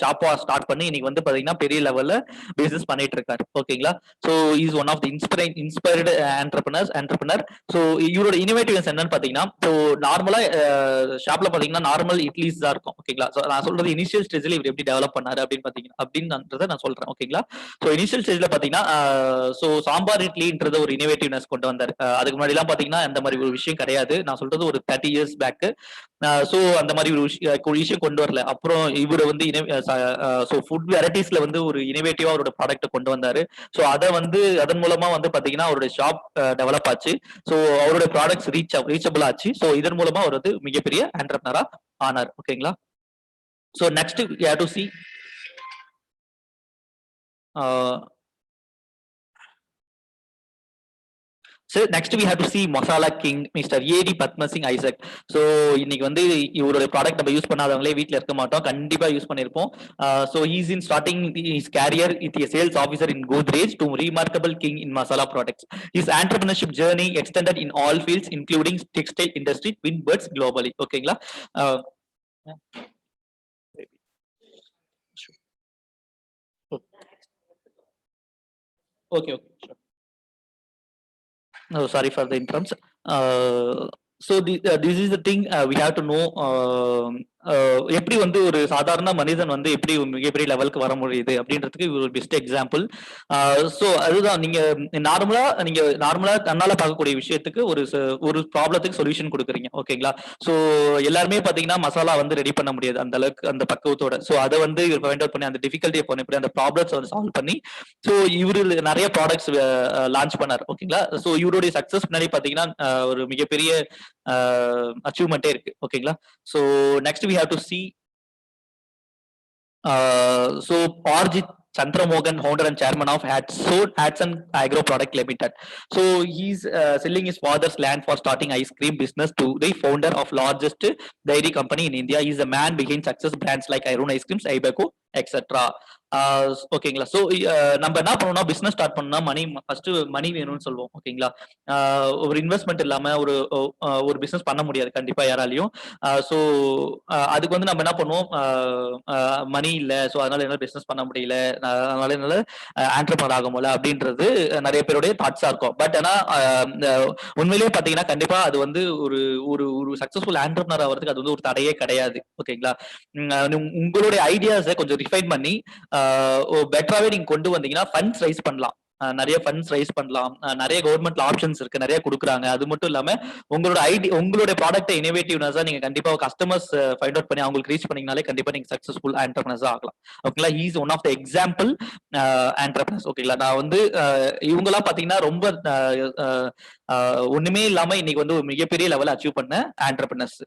ஷாப்பா ஸ்டார்ட் பண்ணி இன்னைக்கு வந்து பாத்தீங்கன்னா பெரிய லெவல்ல பிசினஸ் பண்ணிட்டு இருக்காரு. ஓகேங்களா? So is one of the inspired entrepreneur. So இவரோட இனோவேட்டிவ்ஸ் என்னன்னு பாத்தீங்கன்னா ஸோ நார்மலா ஷாப்ல பாத்தீங்கன்னா நார்மல் இட்லிஸ் தான் இருக்கும். ஓகேங்களா? ஸோ நான் சொல்றது இனிஷியல் ஸ்டேஜ்ல இவர் எப்படி டெவலப் பண்ணாரு அப்படின்னு பாத்தீங்கன்னா அப்படின்றத நான் சொல்றேன். ஓகேங்களா? ஸோ இனிஷியல் ஸ்டேஜ்ல பாத்தீங்கன்னா ஸோ சாம்பார் இட்லின்றது ஒரு இனோவேட்டிவ்னஸ் கொண்டு வந்தாரு. அதுக்கு முன்னாடி எல்லாம் பாத்தீங்கன்னா அந்த மாதிரி ஒரு விஷயம் கிடையாது. நான் சொல்றது ஒரு 30 years பேக். சோ அந்த மாதிரி ஒரு விஷயம் கொண்டு வரல. அப்புறம் இவரு வந்து சோ ஃபுட் வெரைட்டிஸ்ல வந்து ஒரு இனோவேட்டிவா அவரோட ப்ராடக்ட் கொண்டு வந்தாரு. சோ அத வந்து அதன் மூலமா வந்து பாத்தீங்கன்னா அவருடைய ஷாப் டெவலப் ஆச்சு. சோ அவருடைய ப்ராடக்ட்ஸ் ரீச்சபிள் ஆச்சு. சோ இதன் மூலமா அவர் வந்து மிகப்பெரிய ஆண்டர்பிரினரா ஆனார். ஓகேங்களா? So next you have to see So next we have to see Masala King, Mr. A.D. Padma Singh Isaac. So இன்னைக்கு வந்து இவரோட ப்ராடக்ட் நம்ம யூஸ் பண்ணாதவங்களே வீட்ல இருக்க மாட்டோம், கண்டிப்பா யூஸ் பண்ணிருப்போம். So he's in starting his career with a sales officer in Godrej to remarkable king in masala products. His entrepreneurship journey extended in all fields including textile industry, win birds globally. ஓகேங்களா? Okay, sure. No, sorry for the interrupts. So this is the thing we have to know. எப்படி வந்து ஒரு சாதாரண மனிதன் வந்து எப்படி மிகப்பெரிய லெவலுக்கு வர முடியுது அப்படின்றதுக்கு ஒரு பெஸ்ட் எக்ஸாம்பிள். ஸோ அதுதான் நீங்க நார்மலா தன்னால பார்க்கக்கூடிய விஷயத்துக்கு ஒரு ப்ராப்ளத்துக்கு சொல்யூஷன் கொடுக்குறீங்க. ஓகேங்களா? ஸோ எல்லாருமே பாத்தீங்கன்னா மசாலா வந்து ரெடி பண்ண முடியாது அந்த அளவுக்கு அந்த பக்குவத்தோட. ஸோ அதை வந்து இவர் ஃபைண்ட் அவுட் பண்ணி அந்த டிஃபிகல்ட்டியை பண்ணி அந்த ப்ராப்ளம்ஸ் வந்து சால்வ் பண்ணி ஸோ இவரு நிறைய ப்ராடக்ட்ஸ் லான்ச் பண்ணார். ஓகேங்களா? ஸோ இவருடைய சக்சஸ் முன்னாடி பாத்தீங்கன்னா ஒரு மிகப்பெரிய அச்சீவ்மெண்டே இருக்கு. ஓகேங்களா? So next we have to see so Arjit Chandramohan, founder and chairman of Hatson Agro Product Limited. So he's selling his father's land for starting ice cream business to the founder of largest dairy company in India. He's the man behind success brands like Iron Ice Creams, Ibeco, etcetera. ஓகேங்களா. So நம்ம என்ன பண்ணணும்னா business start பண்ணா first மணி வேணும்னு சொல்லுவோம். ஓகேங்களா. ஒரு investment இல்லாம ஒரு பிசினஸ் பண்ண முடியாது கண்டிப்பா யாராலையும். ஸோ அதுக்கு வந்து நம்ம என்ன பண்ணுவோம், மணி இல்ல, ஸோ அதனால என்னால பிசினஸ் பண்ண முடியல, அதனால என்னால ஆண்டர்பிரனர் ஆக முடியல அப்படின்றது நிறைய பேருடைய தாட்ஸா இருக்கும். பட் ஆனா உண்மையிலேயே பாத்தீங்கன்னா கண்டிப்பா அது வந்து ஒரு ஒரு ஒரு சக்சஸ்ஃபுல் ஆண்டர்பிரனர் ஆகிறதுக்கு அது வந்து ஒரு தடையே கிடையாது. ஓகேங்களா. உங்களுடைய ஐடியாஸை கொஞ்சம் ரிஃபைன் பண்ணி பெட்டராவே நீங்க கொண்டு வந்தீங்கன்னா ஃபண்ட்ஸ் ரைஸ் பண்ணலாம். நிறைய ஃபண்ட்ஸ் ரைஸ் பண்ணலாம். நிறைய கவர்மெண்ட்ல ஆப்ஷன்ஸ் இருக்கு, நிறைய கொடுக்குறாங்க. அது மட்டும் இல்லாம உங்களுடைய ப்ராடக்ட் இனோவேட்டிவ்னஸா நீங்க கண்டிப்பா கஸ்டமர்ஸ் ஃபைண்ட் அவுட் பண்ணி அவங்களுக்கு ரீச் பண்ணீங்கனாலே கண்டிப்பா நீங்க சக்சஸ்ஃபுல் ஆண்டர்பிரனர்ஸா ஆகலாம். ஓகேங்களா. Is one of the example entrepreneurs. ஓகேங்களா. நான் வந்து இவங்கெல்லாம் பாத்தீங்கன்னா ரொம்ப ஒண்ணுமே இல்லாம இன்னைக்கு வந்து ஒரு மிகப்பெரிய லெவல் அச்சீவ் பண்ண entrepreneurs.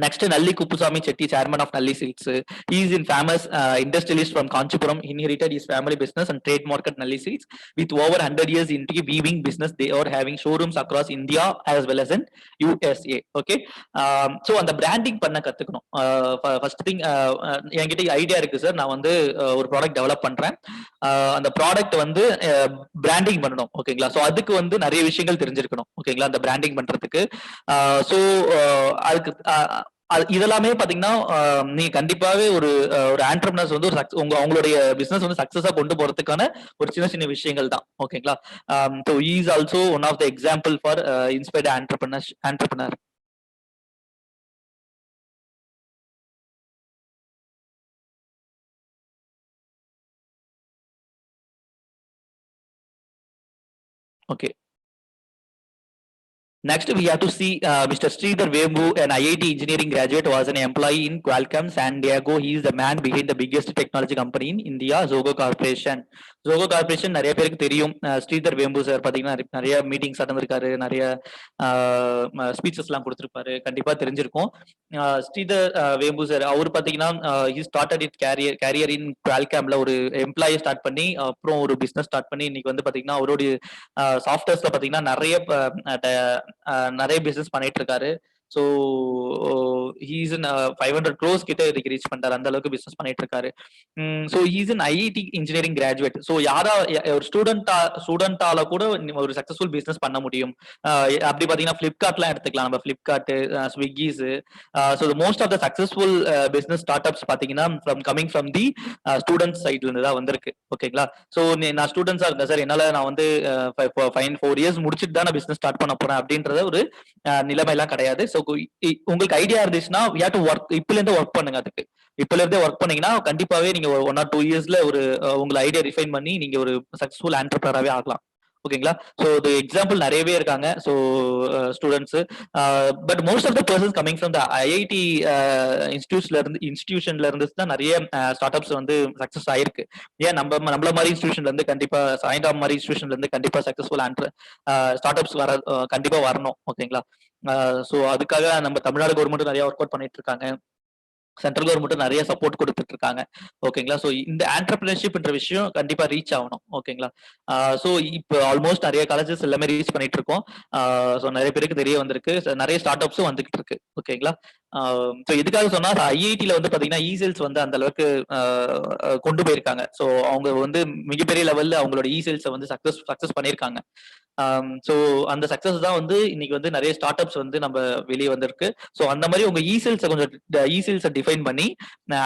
Next, Nalli Kuppusamy Chetty, chairman of Nalli Seeds. He is in famous industrialist from Kanchipuram. Inherited his family business and trademarked Nalli Seeds. With over 100 years into weaving business, they are having showrooms across India as well as in USA. Okay. So on the branding பண்ண கத்துக்கணும். First thing, என்கிட்ட idea இருக்கு sir, நான் வந்து ஒரு product develop பண்றேன், அந்த product வந்து பிராண்டிங் பண்ணணும். ஓகேங்களா. ஸோ அதுக்கு வந்து நிறைய விஷயங்கள் தெரிஞ்சிருக்கணும். ஓகேங்களா. அந்த பிராண்டிங் பண்றதுக்கு. ஸோ அதுக்கு இதெல்லாமே பாத்தீங்கன்னா நீங்க கண்டிப்பாவே ஒரு ஆண்டர்பிரனர்ஸ் வந்து அவங்களுடைய பிசினஸ் வந்து சக்சஸா கொண்டு போறதுக்கான ஒரு சின்ன சின்ன விஷயங்கள் தான். ஓகேங்களா. So he is also one of the example for inspired entrepreneur. Okay. Next, we have to see Mr. Sridhar Vembu, an IIT engineering graduate, was an employee in Qualcomm San Diego. He is the man behind the biggest technology company in India, Zogo Corporation. Zogo Corporation நிறைய பேருக்கு தெரியும். ஸ்ரீதர் வேம்பு sir பாத்தீங்கன்னா நிறைய meetings அட்டர்ந்திருக்காரு, நிறைய speeches எல்லாம் கொடுத்திருப்பாரு, கண்டிப்பா தெரிஞ்சிருக்கும். ஸ்ரீதர் வேம்பு சார் அவர் பாத்தீங்கன்னா he started his career in Qualcommல ஒரு எம்ப்ளாயி ஸ்டார்ட் பண்ணி அப்புறம் ஒரு பிசினஸ் ஸ்டார்ட் பண்ணி இன்னைக்கு வந்து பாத்தீங்கன்னா அவருடைய சாஃப்ட்வேர்ஸ்ல பாத்தீங்கன்னா நிறைய பிசினஸ் பண்ணிட்டு இருக்காரு. ஸோ ஹீஸ் இன் 500 crores கிட்ட இதுக்கு ரீச் பண்றாரு, அந்த அளவுக்கு பிசினஸ் பண்ணிட்டு இருக்காரு. So he's in IIT engineering graduate. So ஒரு ஸ்டூடெண்டால கூட ஒரு சக்சஸ்ஃபுல் பிசினஸ் பண்ண முடியும். அப்படி பாத்தீங்கன்னா பிளிப்கார்ட்லாம் எடுத்துக்கலாம், நம்ம Flipkart, Swiggys. So most of the successful business startups பாத்தீங்கன்னா கமிங் ஃப்ரம் தி ஸ்டூடெண்ட்ஸ் சைட்ல இருந்து தான் வந்திருக்கு. ஓகேங்களா. ஸோ நான் ஸ்டூடெண்ட்ஸா இருக்கேன் சார், என்னால நான் வந்து 4 years முடிச்சுட்டு தான் நான் பிசினஸ் ஸ்டார்ட் பண்ண போறேன் அப்படின்றத ஒரு நிலைமை எல்லாம் கிடையாது. ஸோ உங்களுக்கு ஐடியா இருந்துச்சுன்னா இப்பல இருந்தே ஒர்க் பண்ணுங்க. அதுக்கு இப்பல இருந்தே ஒர்க் பண்ணீங்கன்னா கண்டிப்பாவே நீங்க 1 or 2 yearsல ஒரு உங்களை ஐடியா ரிஃபைன் பண்ணி நீங்க ஒரு சக்சஸ்ஃபுல் ஆண்டர்பிரனராகவே ஆகலாம். ஓகேங்களா. ஸோ இது எக்ஸாம்பிள் நிறையவே இருக்காங்க. So students, but most of the persons coming from the IIT இன்ஸ்டிடியூஷன்ல இருந்து தான் நிறைய ஸ்டார்ட் அப்ஸ் வந்து சக்சஸ் ஆயிருக்கு. ஏன் நம்மள மாதிரி இன்ஸ்டிடியூஷன்ல இருந்து கண்டிப்பா சாயந்தரம் மாதிரி இன்ஸ்டிடியூஷன்ல இருந்து கண்டிப்பா சக்சஸ்ஃபுல் ஸ்டார்ட் அப்ஸ் கண்டிப்பா வரணும். ஓகேங்களா. ஸோ அதுக்காக நம்ம தமிழ்நாடு கவர்மெண்ட் நிறைய ஒர்க் அவுட் பண்ணிட்டு இருக்காங்க, சென்ட்ரல் கவர்மெண்ட் நிறைய சப்போர்ட் கொடுத்துட்டு இருக்காங்க. ஓகேங்களா. ஸோ இந்த ஆண்டர்பிரினர்ஷிப் என்ற விஷயம் கண்டிப்பா ரீச் ஆகணும். ஓகேங்களா. ஸோ இப்போ ஆல்மோஸ்ட் நிறைய காலேஜஸ் எல்லாமே ரீச் பண்ணிட்டு இருக்கோம். ஸோ நிறைய பேருக்கு தெரிய வந்திருக்கு, நிறைய ஸ்டார்ட் அப்ஸும் வந்துகிட்டு இருக்கு. ஓகேங்களா. ஸோ எதுக்காக சொன்னா ஐஐடியில வந்து பாத்தீங்கன்னா இசேல்ஸ் வந்து அந்த அளவுக்கு கொண்டு போயிருக்காங்க. ஸோ அவங்க வந்து மிகப்பெரிய லெவல்ல அவங்களோட இசேல்ஸை வந்து சக்சஸ் பண்ணியிருக்காங்க. ஸோ அந்த சக்சஸ் தான் வந்து இன்னைக்கு வந்து நிறைய ஸ்டார்ட் அப்ஸ் வந்து நம்ம வெளியே வந்திருக்கு. ஸோ அந்த மாதிரி உங்க இசேல்ஸை கொஞ்சம் டிஃபைன் பண்ணி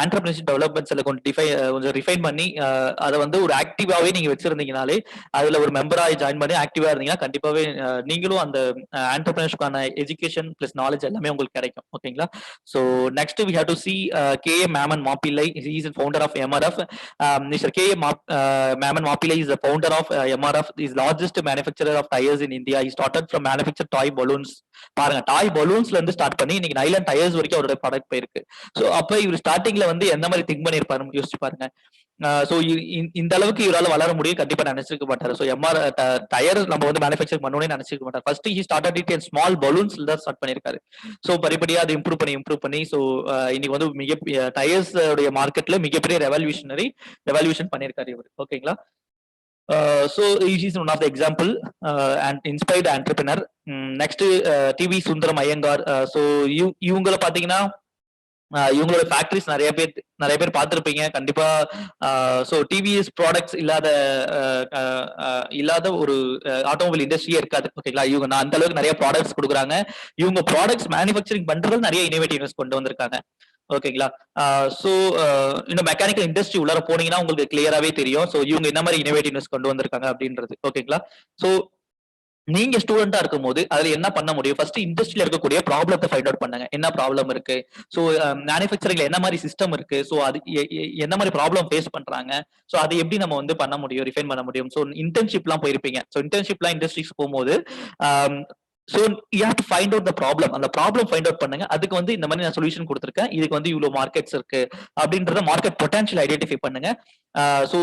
ஆண்டர்பிரினர்ஷிப் டெவலப்மெண்ட்ஸ்ல கொஞ்சம் ரிஃபைன் பண்ணி அதை வந்து ஒரு ஆக்டிவாவே நீங்க வச்சிருந்தீங்கனாலே, அதுல ஒரு மெம்பரா ஜாயின் பண்ணி ஆக்டிவா இருந்தீங்கன்னா கண்டிப்பாவே நீங்களும் அந்த ஆண்டர்பிரினர்ஷிப்கான எஜுகேஷன் பிளஸ் நாலேஜ் எல்லாமே உங்களுக்கு கிடைக்கும். ஓகேங்களா. So next we have to see K.A. Maman Mapillai. He is the founder of MRF. Mr. K.A. Maman Mapillai is the founder of MRF, is largest manufacturer of tires in India. He started from manufacture toy balloons. பாருங்க, டாய் பலூன்ஸ்ல இருந்து start பண்ணி இன்னைக்கு nylon tyres வரைக்கும் அவரோட product போயிருக்கு. So அப்ப இவர் ஸ்டார்டிங்ல வந்து எந்த மாதிரி திங்க் பண்ணிருப்பாரு யோசிச்சு பாருங்க. ஸோ இந்த அளவுக்கு இவரால் வளர முடியும் கண்டிப்பா நினைச்சிருக்க மாட்டாரு. ஸோ டயர் நம்ம வந்து மேனுஃபேக்சர் பண்ணணும்னு நினைச்சிருக்க மாட்டார். First he started it in small பலூன்ஸ்ல தான் ஸ்டார்ட் பண்ணிருக்காரு. ஸோ படிப்படியா அதை இம்ப்ரூவ் பண்ணி ஸோ இன்னைக்கு வந்து டயர்ஸ் உடைய மார்க்கெட்ல மிகப்பெரிய ரெவல்யூஷன் பண்ணிருக்காரு இவர். ஓகேங்களா. So he is one of the example and inspired entrepreneur. Next, TV Sundaram Iyengar. So இவங்கள பாத்தீங்கன்னா இவங்களோட ஃபேக்டரிஸ் நிறைய பேர் பார்த்திருப்பீங்க கண்டிப்பா. ஸோ டிவிஎஸ் ப்ராடக்ட்ஸ் இல்லாத ஒரு ஆட்டோமொபைல் இண்டஸ்ட்ரியே இருக்காது. ஓகேங்களா, இவங்க நான் அந்த அளவுக்கு நிறைய ப்ராடக்ட்ஸ் கொடுக்குறாங்க. இவங்க ப்ராடக்ட்ஸ் மேனுஃபேக்சரிங் பண்றது நிறைய இனோவேட்டிவ்னஸ் கொண்டு வந்திருக்காங்க. ஓகேங்களா, ஸோ இந்த மெக்கானிக்கல் இண்டஸ்ட்ரி உள்ளார போனீங்கன்னா உங்களுக்கு கிளியராகவே தெரியும். ஸோ இவங்க என்ன மாதிரி இனோவேட்டிவ்னஸ் கொண்டு வந்திருக்காங்க அப்படின்றது. ஓகேங்களா, ஸோ நீங்க ஸ்டூடெண்டா இருக்கும் போது அதுல என்ன பண்ண முடியும்? ஃபர்ஸ்ட் இண்டஸ்ட்ரியில இருக்கக்கூடிய ப்ராப்ளத்தை ஃபைண்ட் அவுட் பண்ணுங்க. என்ன ப்ராப்ளம் இருக்கு? ஸோ மேனுஃபேக்சரிங்ல என்ன மாதிரி சிஸ்டம் இருக்கு? ஸோ அது என்ன மாதிரி ப்ராப்ளம் ஃபேஸ் பண்றாங்க? ஸோ அதை எப்படி நம்ம வந்து பண்ண முடியும், ரிஃபைன் பண்ண முடியும்? ஸோ இன்டர்ன்ஷிப்லாம் போயிருப்பீங்க. ஸோ இன்டர்ன்ஷிப்லாம் இண்டஸ்ட்ரிஸ் போகும்போது so you have to find out the problem. அந்த ப்ராப்ளம் ஃபைண்ட் அவுட் பண்ணுங்க. அதுக்கு வந்து இந்த மாதிரி நான் சொல்யூஷன் கொடுத்துருக்கேன், இதுக்கு வந்து இவ்வளவு மார்க்கெட்ஸ் இருக்கு அப்படின்றத மார்க்கெட் பொட்டன்ஷியல் ஐடென்டிஃபை பண்ணுங்க. ஸோ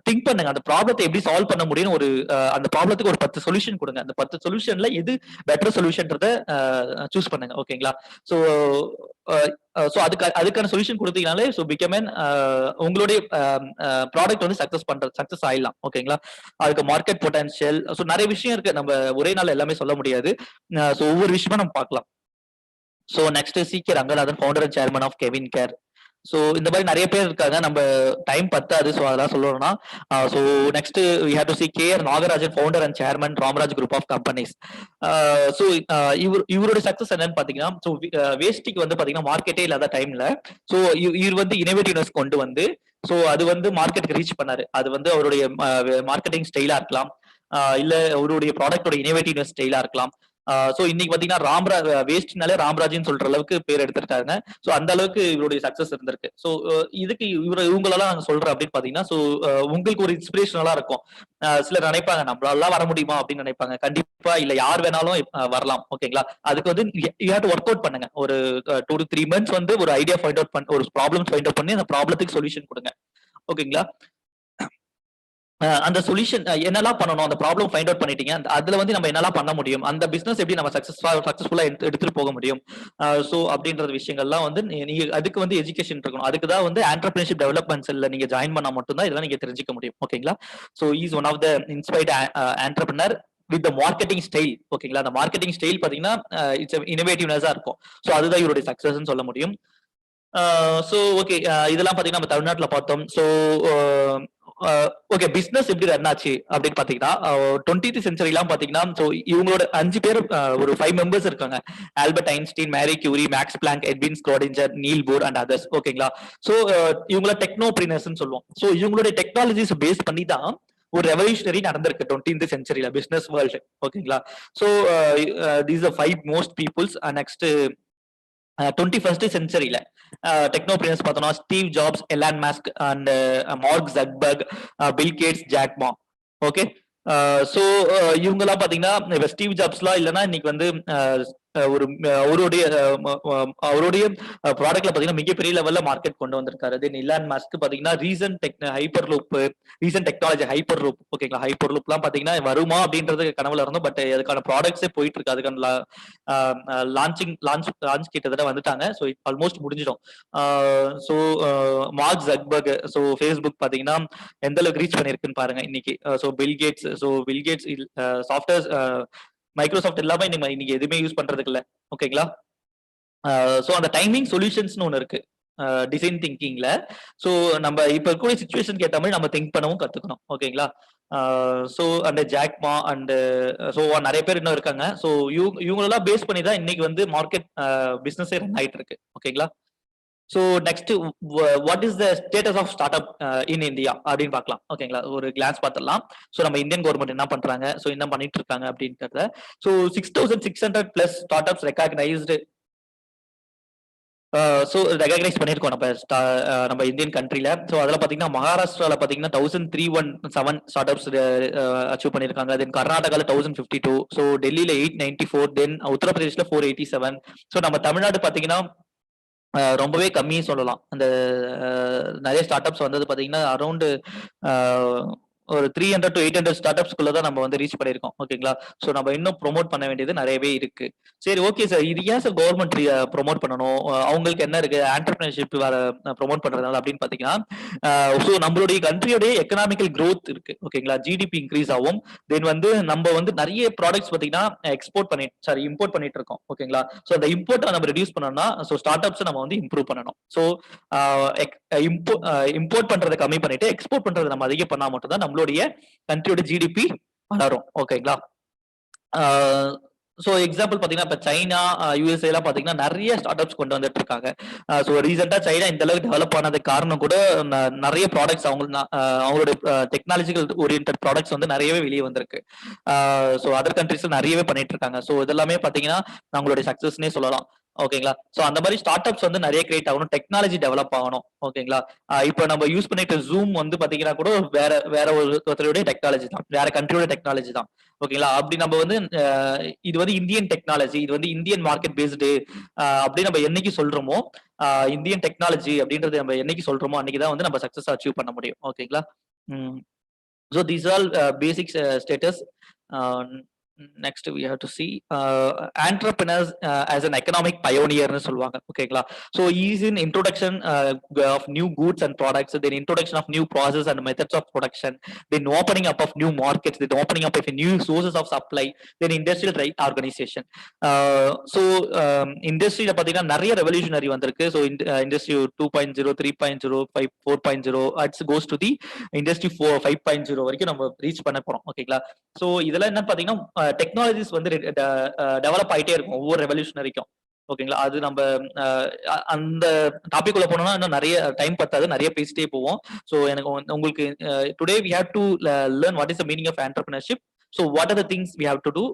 திங்க் பண்ணுங்க அந்த ப்ராப்ளத்தை எப்படி சால்வ் பண்ண முடியும். ஒரு அந்த ப்ராப்ளத்துக்கு ஒரு 10 சொல்யூஷன் கொடுங்க. அந்த 10 சொல்யூஷன்ல எது பெட்டர் சொல்யூஷன்றத சூஸ் பண்ணுங்க. ஓகேங்களா, ஸோ ஸோ அதுக்கான சொல்யூஷன் கொடுத்தீங்கனாலே ஸோ பிகமன் உங்களுடைய ப்ராடக்ட் வந்து சக்சஸ் ஆயிடலாம். ஓகேங்களா, அதுக்கு மார்க்கெட் பொட்டன்ஷியல், ஸோ நிறைய விஷயம் இருக்கு. நம்ம ஒரே நாள் எல்லாமே சொல்ல முடியாது. ஸோ ஒவ்வொரு விஷயமா நம்ம பார்க்கலாம். So next C K. Ranganathan, founder and chairman of CavinKare. ஸோ இந்த மாதிரி நிறைய பேர் இருக்காங்க, நம்ம டைம் பத்தாது. ஸோ அதெல்லாம் சொல்லணும்னா so next we have to C K R. Nagarajan, founder and chairman, Ramraj group of companies. So இவருடைய சக்சஸ் என்னன்னு பாத்தீங்கன்னா, ஸோ வேஸ்டிக்கு வந்து பாத்தீங்கன்னா மார்க்கெட்டே இல்லாத டைம்ல ஸோ இவர் வந்து இனோவேட்டிவ்னஸ் கொண்டு வந்து ஸோ அது வந்து மார்க்கெட்டுக்கு ரீச் பண்ணாரு. அது வந்து அவருடைய மார்க்கெட்டிங் ஸ்டைலா இருக்கலாம், இல்ல அவருடைய ப்ராடக்டோட இனோவேட்டிவ்னஸ் ஸ்டைலா இருக்கலாம். சோ இன்னைக்கு பாத்தீங்கன்னா வேஸ்ட்னாலே ராம்ராஜ்னு சொல்ற அளவுக்கு பேர் எடுத்திருக்காங்க. சோ அந்த அளவுக்கு இவருடைய சக்சஸ் இருந்திருக்கு. சோ இதுக்கு இவங்களெல்லாம் நாங்க சொல்றேன் அப்படின்னு பாத்தீங்கன்னா, சோ உங்களுக்கு ஒரு இன்ஸ்பிரேஷனலா இருக்கும். சிலர் நினைப்பாங்க நம்மளால வர முடியுமா அப்படின்னு நினைப்பாங்க. கண்டிப்பா இல்ல, யார் வேணாலும் வரலாம். ஓகேங்களா, அதுக்கு வந்து you have to work out பண்ணுங்க. ஒரு 2 to 3 months வந்து ஒரு ஐடியா ஃபைண்ட் அவுட் பண்ணி, ஒரு ப்ராப்ளம் ஃபைண்ட் அவுட் பண்ணி அந்த ப்ராப்ளத்துக்கு சொல்யூஷன் கொடுங்க. ஓகேங்களா, அந்த சொல்யூஷன் என்னெல்லாம் பண்ணணும், அந்த ப்ராப்ளம் ஃபைண்ட் அவுட் பண்ணிட்டீங்க, அதுல வந்து நம்ம என்னெல்லாம் பண்ண முடியும், அந்த பிசினஸ் எப்படி நம்ம சக்சஸ்ஃபுல்லா எடுத்துட்டு போக முடியும். சோ அப்படின்ற விஷயங்கள்லாம் வந்து நீங்க அதுக்கு வந்து எஜுகேஷன் இருக்கணும். அதுக்கு தான் வந்து ஆண்டர்பிரினர்ஷிப் டெவலப்மெண்ட் செல்ல நீங்க ஜாயின் பண்ணா மட்டும்தான் இதெல்லாம் நீங்க தெரிஞ்சுக்க முடியும். ஓகேங்களா, so is one of the inspired entrepreneur with marketing style. ஓகேங்களா, அந்த மார்க்கெட்டிங் ஸ்டைல் பாத்தீங்கன்னா இட்ஸ் இனோவேட்டிவ்னஸா இருக்கும். சோ அதுதான் இவருடைய சக்சஸ் சொல்ல முடியும். சோ ஓகே, இதெல்லாம் பாத்தீங்கன்னா நம்ம தமிழ்நாட்டுல பார்த்தோம். சோ ஓகே, பிசினஸ் எப்படி ரன் ஆச்சு அப்படின்னு பாத்தீங்கன்னா 20th செஞ்சுரிலாம் பாத்தீங்கன்னா, சோ இவங்களோட 5 பேர், ஒரு 5 மெம்பர்ஸ் இருக்காங்க. Albert Einstein, Marie Curie, Max Planck, Edwin Schrodinger, Niels Bohr and others. ஓகேங்களா, சோ இவங்கள டெக்னோபிரினர்ஸ் சொல்லுவோம். சோ இவங்களுடைய டெக்னாலஜிஸ் பேஸ் பண்ணி தான் ஒரு ரெவல்யூஷனரி நடந்திருக்கு 20th செஞ்சுரியில பிசினஸ் வேர்ல்டு. ஓகேங்களா, so these are 5 most peoples. Next 21st செஞ்சுரியில டெக்னோபிரினர்ஸ் பார்த்தோம்னா Steve Jobs, Elon Musk and Mark Zuckerberg, Bill Gates, Jack Ma. Okay, so இவங்கெல்லாம் பாத்தீங்கன்னா, இப்ப ஸ்டீவ் ஜாப்ஸ்லாம் இல்லைன்னா இன்னைக்கு வந்து அவருடைய ப்ராடக்ட்ல பாத்தீங்கன்னா மிகப்பெரிய லெவல்ல மார்க்கெட் கொண்டு வந்திருக்காரு. தென் இலான் மஸ்க் பாத்தீங்கன்னா ரீசன்ட் டெக்னாலஜி ஹைப்பர் லூப். ஓகேங்களா, ஹைப்பர் லூப் எல்லாம் பாத்தீங்கன்னா வருமா அப்படின்றது கனவுல இருந்தோம். பட் அதுக்கான ப்ராடக்ட்ஸே போயிட்டு இருக்கு. அதுக்கான லான்ச் கிட்டத்தட்ட வந்துட்டாங்க. ஸோ ஆல்மோஸ்ட் முடிஞ்சிடும். So Mark Zuckerberg, so Facebook பாத்தீங்கன்னா எந்த அளவுக்கு ரீச் பண்ணிருக்குன்னு பாருங்க இன்னைக்கு. So Bill Gates software Microsoft எல்லாமே இன்னைக்கு எதுவுமே யூஸ் பண்றதுக்கு இல்ல. ஓகேங்களா, சோ அந்த டைமிங் சொல்யூஷன்ஸ்னு ஒண்ணு இருக்கு டிசைன் திங்கிங்ல. சோ நம்ம இப்ப இருக்கக்கூடிய சிச்சுவேஷன் ஏற்ற மாதிரி நம்ம திங்க் பண்ணவும் கத்துக்கணும். ஓகேங்களா, சோ அந்த ஜாக்மா அண்ட் சோ நிறைய பேர் இன்னும் இருக்காங்க. சோ இவங்களெல்லாம் பேஸ் பண்ணி தான் இன்னைக்கு வந்து மார்க்கெட் பிசினஸே ரன் ஆயிட்டு இருக்கு. ஓகேங்களா, so next what is the status of start up in India அப்படின்னு பார்க்கலாம். ஓகேங்களா, ஒரு கிளான்ஸ் பார்த்துடலாம். ஸோ நம்ம இந்தியன் கவர்மெண்ட் என்ன பண்றாங்க, ஸோ என்ன பண்ணிட்டு இருக்காங்க அப்படின்றத. So 6600+ start ups recognised. So recognise பண்ணியிருக்கோம் நம்ம இந்தியன் கண்ட்ரில. ஸோ அதில் பார்த்தீங்கன்னா மகாராஷ்டிராவில் பார்த்தீங்கன்னா 1317 ஸ்டார்ட் அப்ஸ் அச்சீவ் பண்ணியிருக்காங்க. தென் கர்நாடகாவில் 1052. ஸோ டெல்லியில 894. தென் உத்தரப்பிரதேஷ்ல 487. ஸோ நம்ம தமிழ்நாடு பார்த்தீங்கன்னா ரொம்பவே கம்மி சொல்லலாம். அந்த நிறைய ஸ்டார்ட் அப்ஸ் வந்தது பாத்தீங்கன்னா அரௌண்ட் ஒரு 300 to 800 ஸ்டார்ட் அப்ஸ்குள்ள தான் நம்ம வந்து ரீச் பண்ணியிருக்கோம். ஓகேங்களா? ஸோ நம்ம இன்னும் ப்ரொமோட் பண்ண வேண்டியது நிறையவே இருக்கு. சரி, ஓகே சார். இது ஏன் சார் கவர்மெண்ட் ப்ரொமோட் பண்ணணும்? அவங்களுக்கு என்ன இருக்கு ஆண்டர்பிரினர்ஷிப் வேற ப்ரொமோட் பண்றதுனால அப்படின்னு பாத்தீங்கன்னா, ஸோ நம்மளுடைய கண்ட்ரியோடைய எக்கனாமிக்கல் growth இருக்கு. ஓகேங்களா? ஜிடிபி இன்க்ரீஸ் ஆகும். தென் வந்து நம்ம வந்து நிறைய ப்ராடக்ட்ஸ் பாத்தீங்கன்னா இம்போர்ட் பண்ணிட்டு இருக்கோம். ஓகேங்களா? ஸோ அந்த இம்போர்ட்டை நம்ம ரெடியூஸ் பண்ணணும்னா ஸோ ஸ்டார்ட் அப்ஸ் நம்ம வந்து இம்ப்ரூவ் பண்ணணும். ஸோ இம்போர்ட் பண்றதை கம்மி பண்ணிட்டு எக்ஸ்போர்ட் பண்றதை நம்ம அதிகம் பண்ணா மட்டும் தான் நம்மளுடைய கண்ட்ரியோட ஜிடிபி வளரும். ஓகேங்களா? ஸோ எக்ஸாம்பிள் பாத்தீங்கன்னா இப்ப சைனா, யூஎஸ்ஏ எல்லாம் பாத்தீங்கன்னா நிறைய ஸ்டார்ட் அப்ஸ் கொண்டு வந்துட்டு இருக்காங்க. ஸோ ரீசெண்டா சைனா இந்த அளவுக்கு டெவலப் ஆனதுக்கு காரணம் கூட நிறைய ப்ராடக்ட்ஸ் அவங்களோட டெக்னாலஜிக்கல் ஓரியன்ட் ப்ராடக்ட்ஸ் வந்து நிறையவே வெளியே வந்திருக்கு. ஸோ அதர் கண்ட்ரீஸ்ல நிறையவே பண்ணிட்டு இருக்காங்க. ஸோ இதெல்லாமே பாத்தீங்கன்னா நம்மளுடைய சக்சஸ்னே சொல்லலாம். ஓகேங்களா? சோ அந்த மாதிரி ஸ்டார்ட் அப்ஸ் வந்து நிறைய கிரியேட் ஆகணும், டெக்னாலஜி டெவலப் ஆகணும். ஓகேங்களா? இப்போ நம்ம யூஸ் பண்ணிட்டு ஜூம் வந்து பாத்தீங்கன்னா கூட வேற ஒருத்தருடைய டெக்னாலஜி தான், வேற கண்ட்ரியோட டெக்னாலஜி தான். ஓகேங்களா? அப்படி நம்ம வந்து இது வந்து இந்தியன் டெக்னாலஜி, இது வந்து இந்தியன் மார்க்கெட் பேஸ்டு அப்படி நம்ம என்னைக்கு சொல்றோமோ, இந்தியன் டெக்னாலஜி அப்படின்றது நம்ம என்னைக்கு சொல்றோமோ அன்னைக்குதான் வந்து நம்ம சக்சஸ் அச்சீவ் பண்ண முடியும். ஓகேங்களா? So these are basic status. Next we have to see entrepreneurs as an economic pioneer னு சொல்லுவாங்க. ஓகேங்களா? So ease in introduction of new goods and products, then introduction of new process and methods of production, then opening up of new markets, then opening up of new sources of supply, then industrial organization. So இண்டஸ்ட்ரியில பாத்தீங்கன்னா நிறைய revolutionary வந்திருக்கு. So industry 2.0, 3.0, 4.0 it's goes to the industry 5.0 வரைக்கும் நம்ம reach பண்ண போறோம். ஓகேங்களா? So இதெல்லாம் என்ன பாத்தீங்கன்னா டெக்னாலஜிஸ் வந்து டெவலப் ஆயிட்டே இருக்கும் ஒவ்வொரு ரெவல்யூஷனரிக்கும். ஓகேங்களா? அது நம்ம அந்த டாபிக் உள்ள போனோம்னா இன்னும் நிறைய டைம் பத்தாது, நிறைய பேசிட்டே போவோம். ஸோ எனக்கு உங்களுக்கு today we have to learn what is the meaning of entrepreneurship. So what are the things we have to do,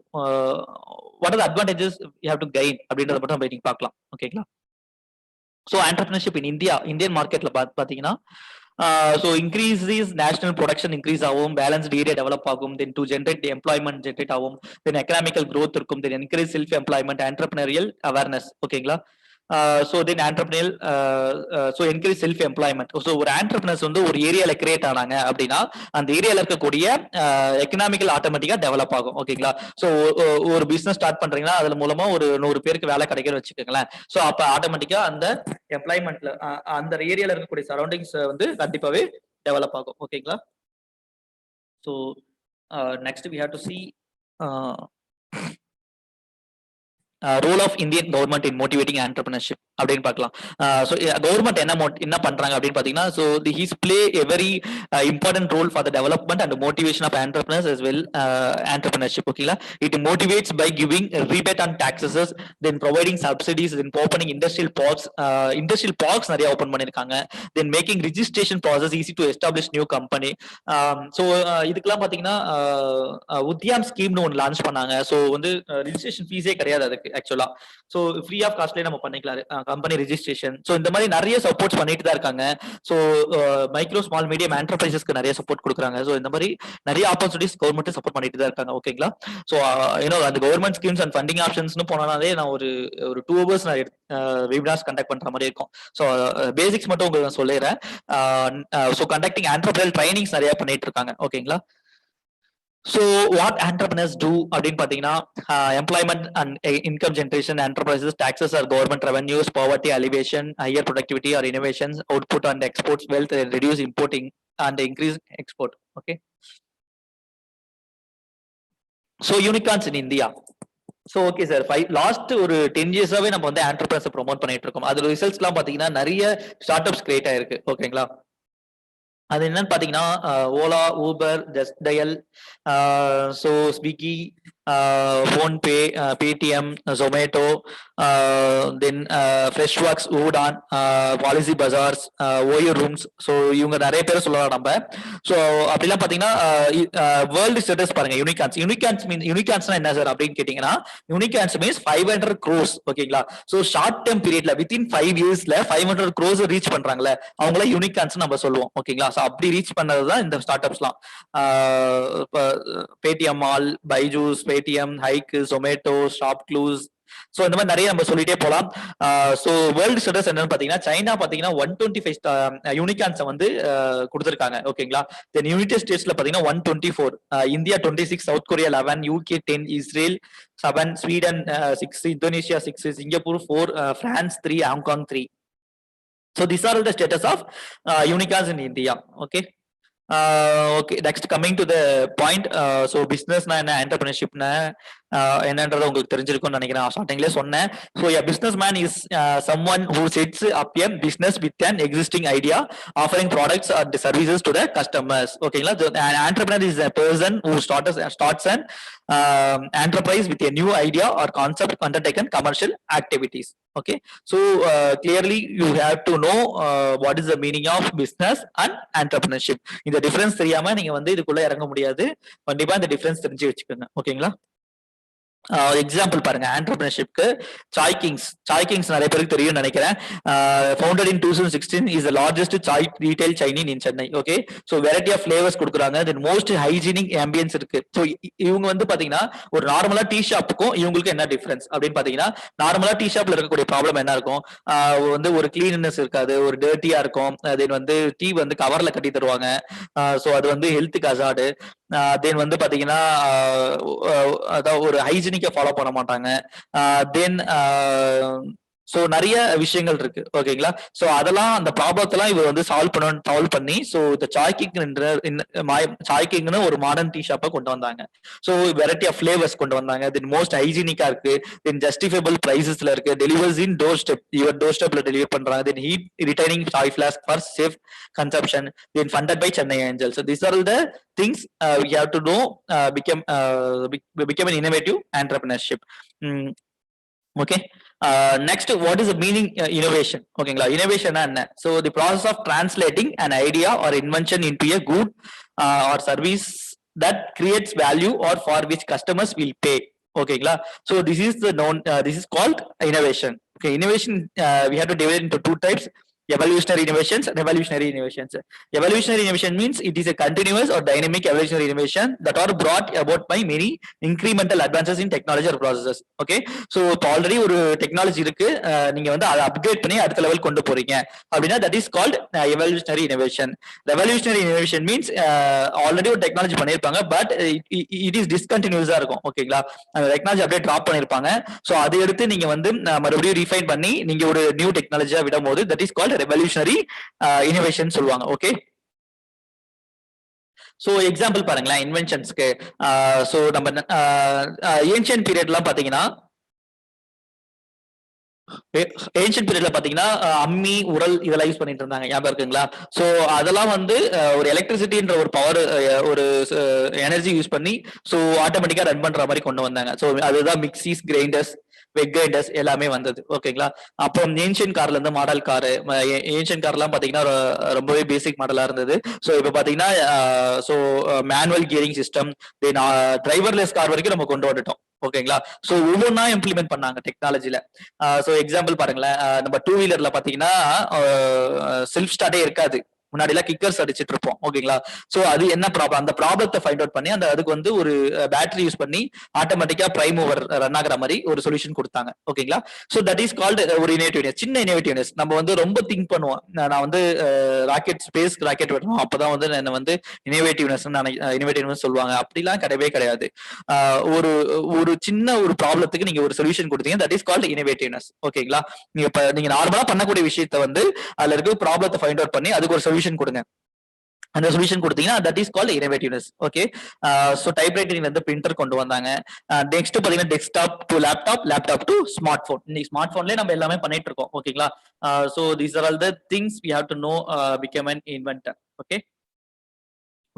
what are the advantages we have to gain அப்படின்றத மட்டும் நம்ம இன்னைக்கு பார்க்கலாம். ஓகேங்களா? ஸோ என்டர்பிரினர்ஷிப் இன் இந்தியன் மார்க்கெட்ல பாத்தீங்கன்னா so increase these national production increase ஆகும், balanced area develop ஆகும், then to generate the employment generate ஆகும், then economical growth இருக்கும், then increase self employment, entrepreneurial awareness. ஓகேங்களா? so then entrepreneurial so increase self employment. so ஒரு entrepreneurs வந்து ஒரு ஏரியால create ஆனாங்க அப்படின்னா அந்த ஏரியால இருக்கக்கூடிய எக்கனாமிக்கல் ஆட்டோமேட்டிக்கா டெவலப் ஆகும். ஓகேங்களா? சோ ஒரு பிசினஸ் ஸ்டார்ட் பண்றீங்கன்னா அதுல மூலமா ஒரு 100 பேருக்கு வேலை கிடைக்குன்னு வச்சுக்கோங்களேன். சோ அப்ப ஆட்டோமேட்டிக்கா அந்த எம்ப்ளாய்மெண்ட்ல அந்த ஏரியால இருக்கக்கூடிய சரௌண்டிங்ஸ் வந்து கண்டிப்பாவே டெவலப் ஆகும். ஓகேங்களா? So next we have to see role of Indian government in motivating entrepreneurship அப்படின்னு பார்க்கலாம். ஸோ கவர்மெண்ட் என்ன பண்றாங்க அப்படின்னு பாத்தீங்கன்னா, so he's play a very important role for the development and motivation of entrepreneurs as well entrepreneurship. ஓகேங்களா? It motivates by giving rebate on taxes, then providing subsidies, then opening industrial parks நிறைய open பண்ணிருக்காங்க, then making registration process easy to establish new company. So இதுக்கெல்லாம் பாத்தீங்கன்னா உத்யாம் ஸ்கீம்னு ஒன்று launch பண்ணாங்க. So வந்து registration ஃபீஸே கிடையாது அதுக்கு ஆக்சுவலா. ஸோ ஃப்ரீ ஆஃப் காஸ்ட்லேயே நம்ம பண்ணிக்கலாம் கம்பெனி ரெஜிஸ்ட்ரேஷன். ஸோ இந்த மாதிரி நிறைய சப்போர்ட்ஸ் பண்ணிட்டு தான் இருக்காங்க. ஸோ மைக்ரோ ஸ்மால் மீடியம் என்டர்பிரைசஸ்க்கு நிறைய சப்போர்ட் கொடுக்குறாங்க. ஸோ இந்த மாதிரி நிறைய ஆப்பர்ச்சுனிட்டிஸ் கவர்மெண்ட் சப்போர்ட் பண்ணிட்டு தான் இருக்காங்க. ஓகேங்களா? ஸோ அந்த கவர்மெண்ட் ஸ்கீம்ஸ் அண்ட் ஃபண்டிங் ஆப்ஷன்ஸ்னு போனாலே நான் ஒரு 2 hours நான் வெபினார்ஸ் கண்டக்ட் பண்ற மாதிரி இருக்கும். ஸோ பேசிக்ஸ் மட்டும் உங்களுக்கு நான் சொல்லிடுறேன். ஸோ கண்டக்டிங் என்டர்பிரைஸ் ட்ரைனிங்ஸ் நிறைய பண்ணிட்டு இருக்காங்க. ஓகேங்களா? So what entrepreneurs do அப்படின்னு பாத்தீங்கன்னா employment and income generation, enterprises, taxes or government revenues, poverty alleviation, higher productivity or innovations, output and exports, wealth, reduce importing and increase export. Okay, so unicorns in India. So okay sir, last ஒரு 10 years-ஆவே நம்ம வந்து enterprise promote பண்ணிட்டு இருக்கோம். அதோட results எல்லாம் பாத்தீங்கன்னா நிறைய start ups create ஆயிருக்கு. ஓகேங்களா? அது என்னன்னு பாத்தீங்கன்னா Ola, Uber, Just Dial, so Swiggy, PhonePe, Paytm, Zomato, then Freshworks, Udaan, Policy Bazaars, Oyo rooms. ஸோ இவங்க நிறைய பேர் சொல்லலாம் நம்ம. ஸோ அப்படிலாம் பாத்தீங்கன்னா வேர்ல்டு ஸ்டேட்டஸ் பாருங்க. யூனிகான்ஸ்னா என்ன சார் அப்படின்னு கேட்டீங்கன்னா, யூனிகான்ஸ் மீன்ஸ் 500 crores. ஓகேங்களா? ஸோ ஷார்ட் டேர்ம் பீரியட்ல வித்தின் 5 years-ல 500 crores ரீச் பண்றாங்களே அவங்கள யூனிகான்ஸ் நம்ம சொல்லுவோம். ஓகேங்களா? ஸோ அப்படி ரீச் பண்ணதுதான் இந்த ஸ்டார்ட் அப்ஸ்லாம். Paytm Mall, Byju's, Paytm, Hike, Zomato, ShopClues, so இந்த மாதிரி நிறைய நம்ம சொல்லிட்டே போகலாம். ஸோ வேர்ல்டு ஸ்டேட்டஸ் என்னன்னு பார்த்தீங்கன்னா சைனா பார்த்தீங்கன்னா 125 யூனிகார்ன்ஸை வந்து கொடுத்துருக்காங்க. ஓகேங்களா. தென் யுனைடெட் ஸ்டேட்ஸ்ல பார்த்தீங்கன்னா 124, India 26, south Korea 11, UK 10, Israel 7, Sweden 6, Indonesia 6, Singapore 4, France 3, Hong Kong 3. So these are all the status of unicorns in India. Okay. Okay, next coming to the point. So business na என்ன entrepreneurship na என்னன்றது உங்களுக்கு தெரிஞ்சிருக்கும்னு நினைக்கிறேன். ஸ்டார்டிங்லேயே சொன்னேன். So a businessman is someone who sets up a business with an existing idea, offering products or services to the customers. ஓகேங்களா. An entrepreneur is a person who starts an enterprise with a new idea or concept, undertaken commercial activities. Okay, so clearly you have to know what is the meaning of business and entrepreneurship. இந்த difference தெரியாம நீங்க வந்து இதுக்குள்ள இறங்க முடியாது. கண்டிப்பா இந்த difference தெரிஞ்சு வச்சுக்கோங்க. ஓகேங்களா. எக்ஸாம்பிள் பாருங்க ஆண்டர்பிரினர்ஷிப்க்கு சாய் கிங்ஸ் நிறைய பேருக்கு தெரியும் நினைக்கிறேன். Founded in 2016 is the largest chai retail chain in Chennai. Okay, so variety of flavours கொடுக்குறாங்க. தென் மோஸ்ட் ஹைஜீனிக் ஆம்பியன்ஸ் இருக்கு. ஸோ இவங்க வந்து பாத்தீங்கன்னா ஒரு நார்மலா டீ ஷாப்புக்கும் இவங்களுக்கு என்ன டிஃபரன்ஸ் அப்படின்னு பாத்தீங்கன்னா, நார்மலா டீ ஷாப்ல இருக்கக்கூடிய ப்ராப்ளம் என்ன இருக்கும், வந்து ஒரு கிளீனஸ் இருக்காது, ஒரு டர்ட்டியா இருக்கும். தென் வந்து டீ வந்து கவர்ல கட்டி தருவாங்க. ஸோ அது வந்து ஹெல்த்துக்கு அசாடு. தென் வந்து பாத்தீங்கன்னா அதாவது ஒரு ஹைஜீனிக்கா ஃபாலோ பண்ண மாட்டாங்க. தென் ஸோ நிறைய விஷயங்கள் இருக்கு. ஓகேங்களா. ஸோ அதெல்லாம் அந்த ப்ராப்ளத்தெல்லாம் இவர் வந்து சால்வ் பண்ணி ஸோ இந்த சாய் கிங்னு ஒரு மாடர்ன் டீ ஷாப்பை கொண்டு வந்தாங்க. ஸோ வெரைட்டி ஆஃப் ஃபிளேவர்ஸ் கொண்டு வந்தாங்க. தென் மோஸ்ட் ஹைஜீனிக்கா இருக்கு. தென் ஜஸ்டிஃபைபிள் பிரைசஸ்ல இருக்கு. Delivers in doorstep, your door ஸ்டெப்ல டெலிவர் பண்றாங்க. Then heat retaining chai flask for safe consumption. Then funded by Chennai Angel. So this are the things we have to know become an innovative entrepreneurship. Okay. Next, what is the meaning innovation? ஓகேங்களா. இனோவேஷனா என்ன? So the process of translating an idea or invention into a good or service that creates value or for which customers will pay. ஓகேங்களா. So this is called innovation. Okay, innovation we have to divide into two types: evolutionary innovations and revolutionary innovations. Evolutionary innovation means it is a continuous or dynamic evolutionary innovation that are brought about by many incremental advances in technology or processes. Okay, so இப்போ already ஒரு technology இருக்கு, நீங்க வந்து அதை upgrade பண்ணி அடுத்த level கொண்டு போறீங்க அப்படின்னா that is called evolutionary innovation. Revolutionary innovation means already ஒரு டெக்னாலஜி பண்ணிருப்பாங்க, பட் it is discontinuous-ஆ இருக்கும். ஓகேங்களா. அந்த டெக்னாலஜி அப்படியே டிராப் பண்ணிருப்பாங்க. ஸோ அதை எடுத்து நீங்க வந்து மறுபடியும் ரீஃபைன் பண்ணி நீங்க ஒரு நியூ டெக்னாலஜியா விடும் போது that is called revolutionary innovation சொல்லுவாங்க. ஓகே, சோ எக்ஸாம்பிள் பாருங்களேன் இன்வென்ஷன்ஸ்க்கு. சோ நம்ம ஏன்ஷியன்ட் பீரியட்லாம் பாத்தீங்கன்னா அம்மி, உரல் இதெல்லாம் யூஸ் பண்ணிட்டு இருந்தாங்க, ஞாபகம் இருக்குங்களா? சோ அதெல்லாம் வந்து ஒரு எலக்ட்ரிசிட்டின்ற ஒரு பவர், ஒரு எனர்ஜி யூஸ் பண்ணி சோ ஆட்டோமேட்டிக்கா ரன் பண்ற மாதிரி கொண்டு வந்தாங்க. சோ அதுதான் மிக்சிஸ், கிரைண்டர்ஸ், வெக் கிரைண்டர்ஸ் எல்லாமே வந்தது. ஓகேங்களா. அப்போ ஏன்ஷியன் கார்ல இருந்து மாடல் காரு, ஏன்ஷியன் கார்லாம் பாத்தீங்கன்னா ரொம்பவே பேசிக் மாடலா இருந்தது. ஸோ இப்போ பாத்தீங்கன்னா ஸோ மேனுவல் கியரிங் சிஸ்டம், தென் டிரைவர்லெஸ் கார் வரைக்கும் நம்ம கொண்டு வந்துட்டோம். ஓகேங்களா. சோ ஒவ்வொன்றா இம்ப்ளிமெண்ட் பண்ணாங்க டெக்னாலஜில. சோ எக்ஸாம்பிள் பாருங்களேன், நம்ம டூ வீலர்ல பாத்தீங்கன்னா செல்ஃப் ஸ்டார்ட்டே இருக்காது. முன்னாடி எல்லாம் கிக்கர்ஸ் அடிச்சிட்டு இருப்போம். ஓகேங்களா. சோ அது என்ன ப்ராப்ளம், அந்த ப்ராப்ளத்தை ஃபைண்ட் அவுட் பண்ணி அதுக்கு வந்து ஒரு பேட்டரி யூஸ் பண்ணி ஆட்டோமேட்டிக்கா பிரைம் மூவர் ரன் ஆகிற மாதிரி ஒரு சொல்யூஷன் கொடுத்தாங்க. ஓகேங்களா. சோ தட் இஸ் கால்டு ஒரு இனோவேட்டிவ்னஸ், சின்ன இனோவேட்டிவ்னஸ். நம்ம வந்து ரொம்ப திங்க் பண்ணுவோம், நான் வந்து ராக்கெட், ஸ்பேஸ் ராக்கெட் வரணும், அப்பதான் வந்து என்ன வந்து இனோவேட்டிவ்னஸ் சொல்லுவாங்க. அப்படிலாம் கிடையவே கிடையாது. ஒரு சின்ன ஒரு ப்ராப்ளத்துக்கு நீங்க ஒரு சொல்யூஷன் கொடுத்தீங்க, தட் இஸ் கால்டு இனோவேட்டிவ்னஸ். ஓகேங்களா. நீங்க நார்மலா பண்ணக்கூடிய விஷயத்த வந்து அதுல இருக்க ப்ராப்ளத்தை ஃபைண்ட் அவுட் பண்ணி அதுக்கு ஒரு சொல்யூஷன் கொடுங்க. அந்த சொல்யூஷன் கொடுத்தீங்கன்னா that is called innovativeness. Okay, so typewriting வந்து பிரிண்டர் கொண்டு வந்தாங்க. நெக்ஸ்ட் பாத்தீங்கன்னா desktop to laptop, laptop to smart phone. இன்னைக்கு ஸ்மார்ட் போன்லயே நம்ம எல்லாமே பண்ணிட்டு இருக்கோம். ஓகேங்களா. So these are all the things we have to know become an inventor. Okay,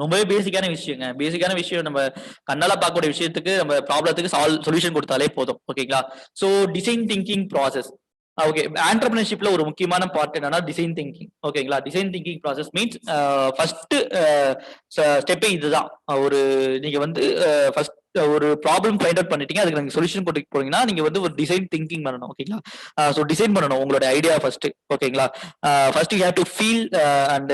ரொம்பவே பேசிக்கான விஷயங்க. பேசிக்கான விஷயம், நம்ம கண்ணால பார்க்கக்கூடிய விஷயத்துக்கு நம்ம ப்ராப்ளத்துக்கு சொல்யூஷன் கொடுத்தாலே போதும். ஓகேங்களா. So design thinking process. Okay, ஆண்டர்பிரினர்ஷிப்ல ஒரு முக்கியமான பார்ட் என்னன்னா டிசைன் திங்கிங். ஓகேங்களா. Design thinking process means first ஸ்டெப்பே இதுதான். நீங்க வந்து ஃபர்ஸ்ட் ஒரு ப்ராப்ளம் ஃபைண்ட் அவுட் பண்ணிட்டீங்க, அதுக்கு நீங்க சொல்யூஷன் கொண்டு போறீங்கன்னா நீங்க வந்து ஒரு டிசைன் திங்கிங் பண்ணணும். ஓகேங்களா? ஸோ டிசைன் பண்ணணும் உங்களோட ஐடியா ஃபர்ஸ்ட். ஓகேங்களா? First you have to feel and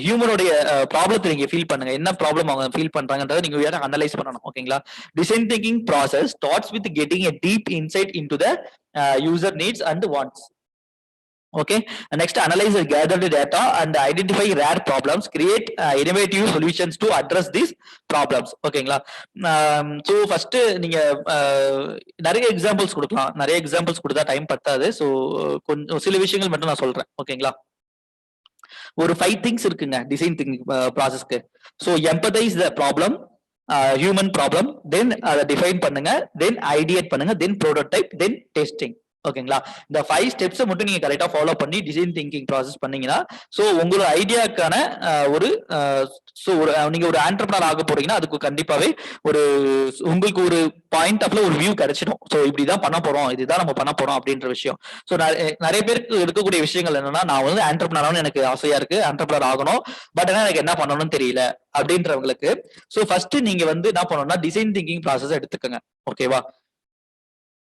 ஹியூமனுடைய ப்ராப்ளத்தை நீங்க ஃபீல் பண்ணுங்க. என்ன ப்ராப்ளம் அவங்க ஃபீல் பண்றாங்கன்றதை நீங்க அனலைஸ் பண்ணணும். ஓகேங்களா? Design thinking process starts with getting a deep inside into the user needs and wants. Okay, next analyze the gathered data and identify rare problems, create innovative solutions to address these problems. ஓகேங்களா? So first நீங்க நிறைய examples கொடுக்கலாம். நிறைய examples கொடுத்தா time பத்தாது. So கொஞ்சம் சில விஷயங்கள் மட்டும் நான் சொல்றேன். ஓகேங்களா? ஒரு 5 திங்ஸ் இருக்குங்க டிசைன் திங்கிங் ப்ராசஸ்க்கு. So empathise the problem, human problem, then அதை டிஃபைன் பண்ணுங்க, தென் ஐடியேட் பண்ணுங்க, தென் ப்ரோட்டோடைப், தென் டெஸ்டிங். ஓகேங்களா? இந்த 5 ஸ்டெப்ஸ் மட்டும் நீங்க கரெக்டா ஃபாலோ பண்ணி டிசைன் திங்கிங் ப்ராசஸ் பண்ணீங்கன்னா சோ உங்களோட ஐடியாக்கான ஒரு நீங்க ஒரு ஆண்டர்பிரனர் ஆக போறீங்கன்னா அதுக்கு கண்டிப்பாவே ஒரு உங்களுக்கு ஒரு பாயிண்ட் ஆஃப்ல ஒரு வியூ கிடைச்சிடும். சோ இப்படிதான் பண்ண போறோம், இதுதான் நம்ம பண்ண போறோம் அப்படின்ற விஷயம். சோ நிறைய பேருக்கு இருக்கக்கூடிய விஷயங்கள் என்னன்னா, நான் வந்து ஆண்டர்பிரனர் எனக்கு ஆசையா இருக்கு, ஆண்டர்பிரனர் ஆகணும், பட் ஆனா எனக்கு என்ன பண்ணணும்னு தெரியல அப்படின்றவங்களுக்கு சோ ஃபர்ஸ்ட் நீங்க வந்து என்ன பண்ணணும்னா டிசைன் திங்கிங் ப்ராசஸ் எடுத்துக்கங்க. ஓகேவா?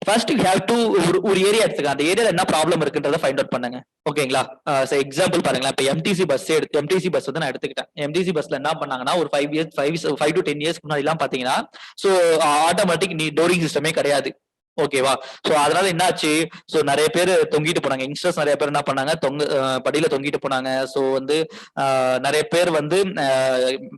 ஃபர்ஸ்ட் யூ ஹேவ் டு ஒரு ஏரியா எடுத்துக்க, அந்த ஏரியால என்ன ப்ராப்ளம் இருக்குன்றத ஃபைண்ட் அவுட் பண்ணுங்க. ஓகேங்களா? எக்ஸாம்பிள் பாருங்களேன். இப்போ எம்டிசி பஸ் வந்து நான் எடுத்துக்கிட்டேன். எம்டிசி பஸ்ல என்ன பண்ணாங்கன்னா ஒரு 5 to 10 இயர்ஸ் முன்னாடி எல்லாம் பாத்தீங்கன்னா சோ ஆட்டோமேட்டிக் டோரிங் சிஸ்டமே கிடையாது. ஓகேவா? சோ அதனால என்ன ஆச்சு, சோ நிறைய பேர் தொங்கிட்டு போனாங்க. யங்ஸ்டர்ஸ் நிறைய பேர் என்ன பண்ணாங்க, படியில தொங்கிட்டு போனாங்க. சோ வந்து நிறைய பேர் வந்து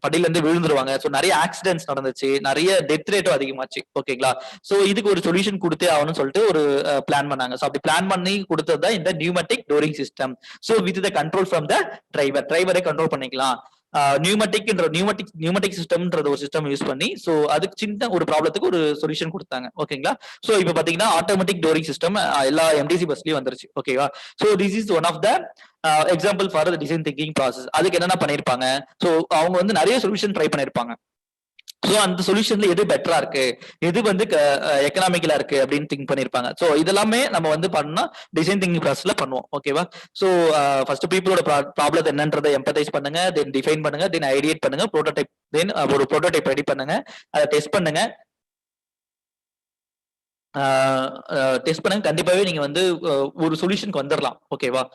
படியில இருந்து விழுந்துருவாங்க. சோ நிறைய ஆக்சிடென்ட்ஸ் நடந்துச்சு, நிறைய டெத் ரேட்டும் அதிகமாச்சு. ஓகேங்களா? சோ இதுக்கு ஒரு சொல்யூஷன் கொடுத்தே ஆகணும்னு சொல்லிட்டு ஒரு பிளான் பண்ணாங்க. சோ அப்படி பிளான் பண்ணி கொடுத்தது தான் இந்த pneumatic dooring system. So with the control from the டிரைவரே கண்ட்ரோல் பண்ணிக்கலாம். நியூமேட்டிக் சிஸ்டம்ன்றது ஒரு சிஸ்டம் யூஸ் பண்ணி சோ அதுக்கு சின்ன ஒரு ப்ராப்ளத்துக்கு ஒரு சொல்யூஷன் கொடுத்தாங்க. ஓகேங்களா? சோ இப்போ பாத்தீங்கன்னா ஆட்டோமேட்டிக் டோரிங் சிஸ்டம் எல்லா எம்டிசி பஸ்லயும் வந்துருச்சு. ஓகேவா? So this is one of the example for the design thinking process. அதுக்கு என்னென்ன பண்ணிருப்பாங்க, சோ அவங்க வந்து நிறைய சொல்யூஷன் ட்ரை பண்ணிருப்பாங்க. சோ அந்த சொல்யூஷன்ல எது பெட்டரா இருக்கு, எது வந்து எக்கனாமிக்கலா இருக்கு அப்படின்னு திங்க் பண்ணிருப்பாங்க. சோ இதெல்லாமே நம்ம வந்து பண்ணா டிசைன் திங்கிங் ப்ராசஸ்ல பண்ணுவோம். ஓகேவா? சோ ஃபர்ஸ்ட் பீப்புளோட ப்ராப்ளம் என்னன்றதை எம்பதைஸ் பண்ணுங்க, தென் டிஃபைன் பண்ணுங்க, தென் ஐடியேட் பண்ணுங்க, ப்ரோட்டோடைப், தென் ஒரு ப்ரோட்டோடைப் ரெடி பண்ணுங்க, அதை டெஸ்ட் பண்ணுங்க. டெஸ்ட் பண்ணுங்க, கண்டிப்பாவே நீங்க வந்து ஒரு சொல்யூஷனுக்கு வந்துடலாம். ஓகேவா?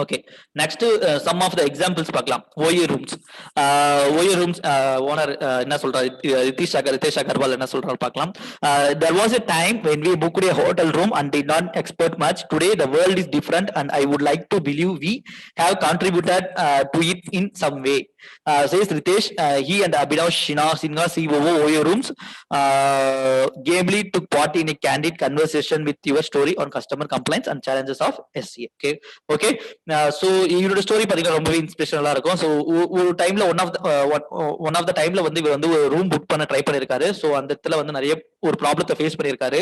Okay, next some of the examples பார்க்கலாம். ஓயோ ரூம்ஸ் ஓனர் என்ன சொல்றாரு, ரிதேஷ் அகர்வால் என்ன சொல்றாரு பார்க்கலாம். There was a time when we booked a hotel room and did not expect much. Today the world is different and I would like to believe we have contributed to it in some way. Says Ritesh. He and Abhinav Sinha, COO Oyo Rooms, gamely took part in a candid conversation with your story on customer complaints and challenges of SCA. Okay. So இவரோட story பாத்தீங்கன்னா ரொம்பவே இன்ஸ்பிரேஷனலா இருக்கும். So ஒரு டைம்ல one of த டைம்ல வந்து இவர் வந்து ஒரு ரூம் புக் பண்ண ட்ரை பண்ணிருக்காரு. சோ அந்த இடத்துல வந்து நிறைய ஒரு ப்ராப்ளத்தை ஃபேஸ் பண்ணிருக்காரு.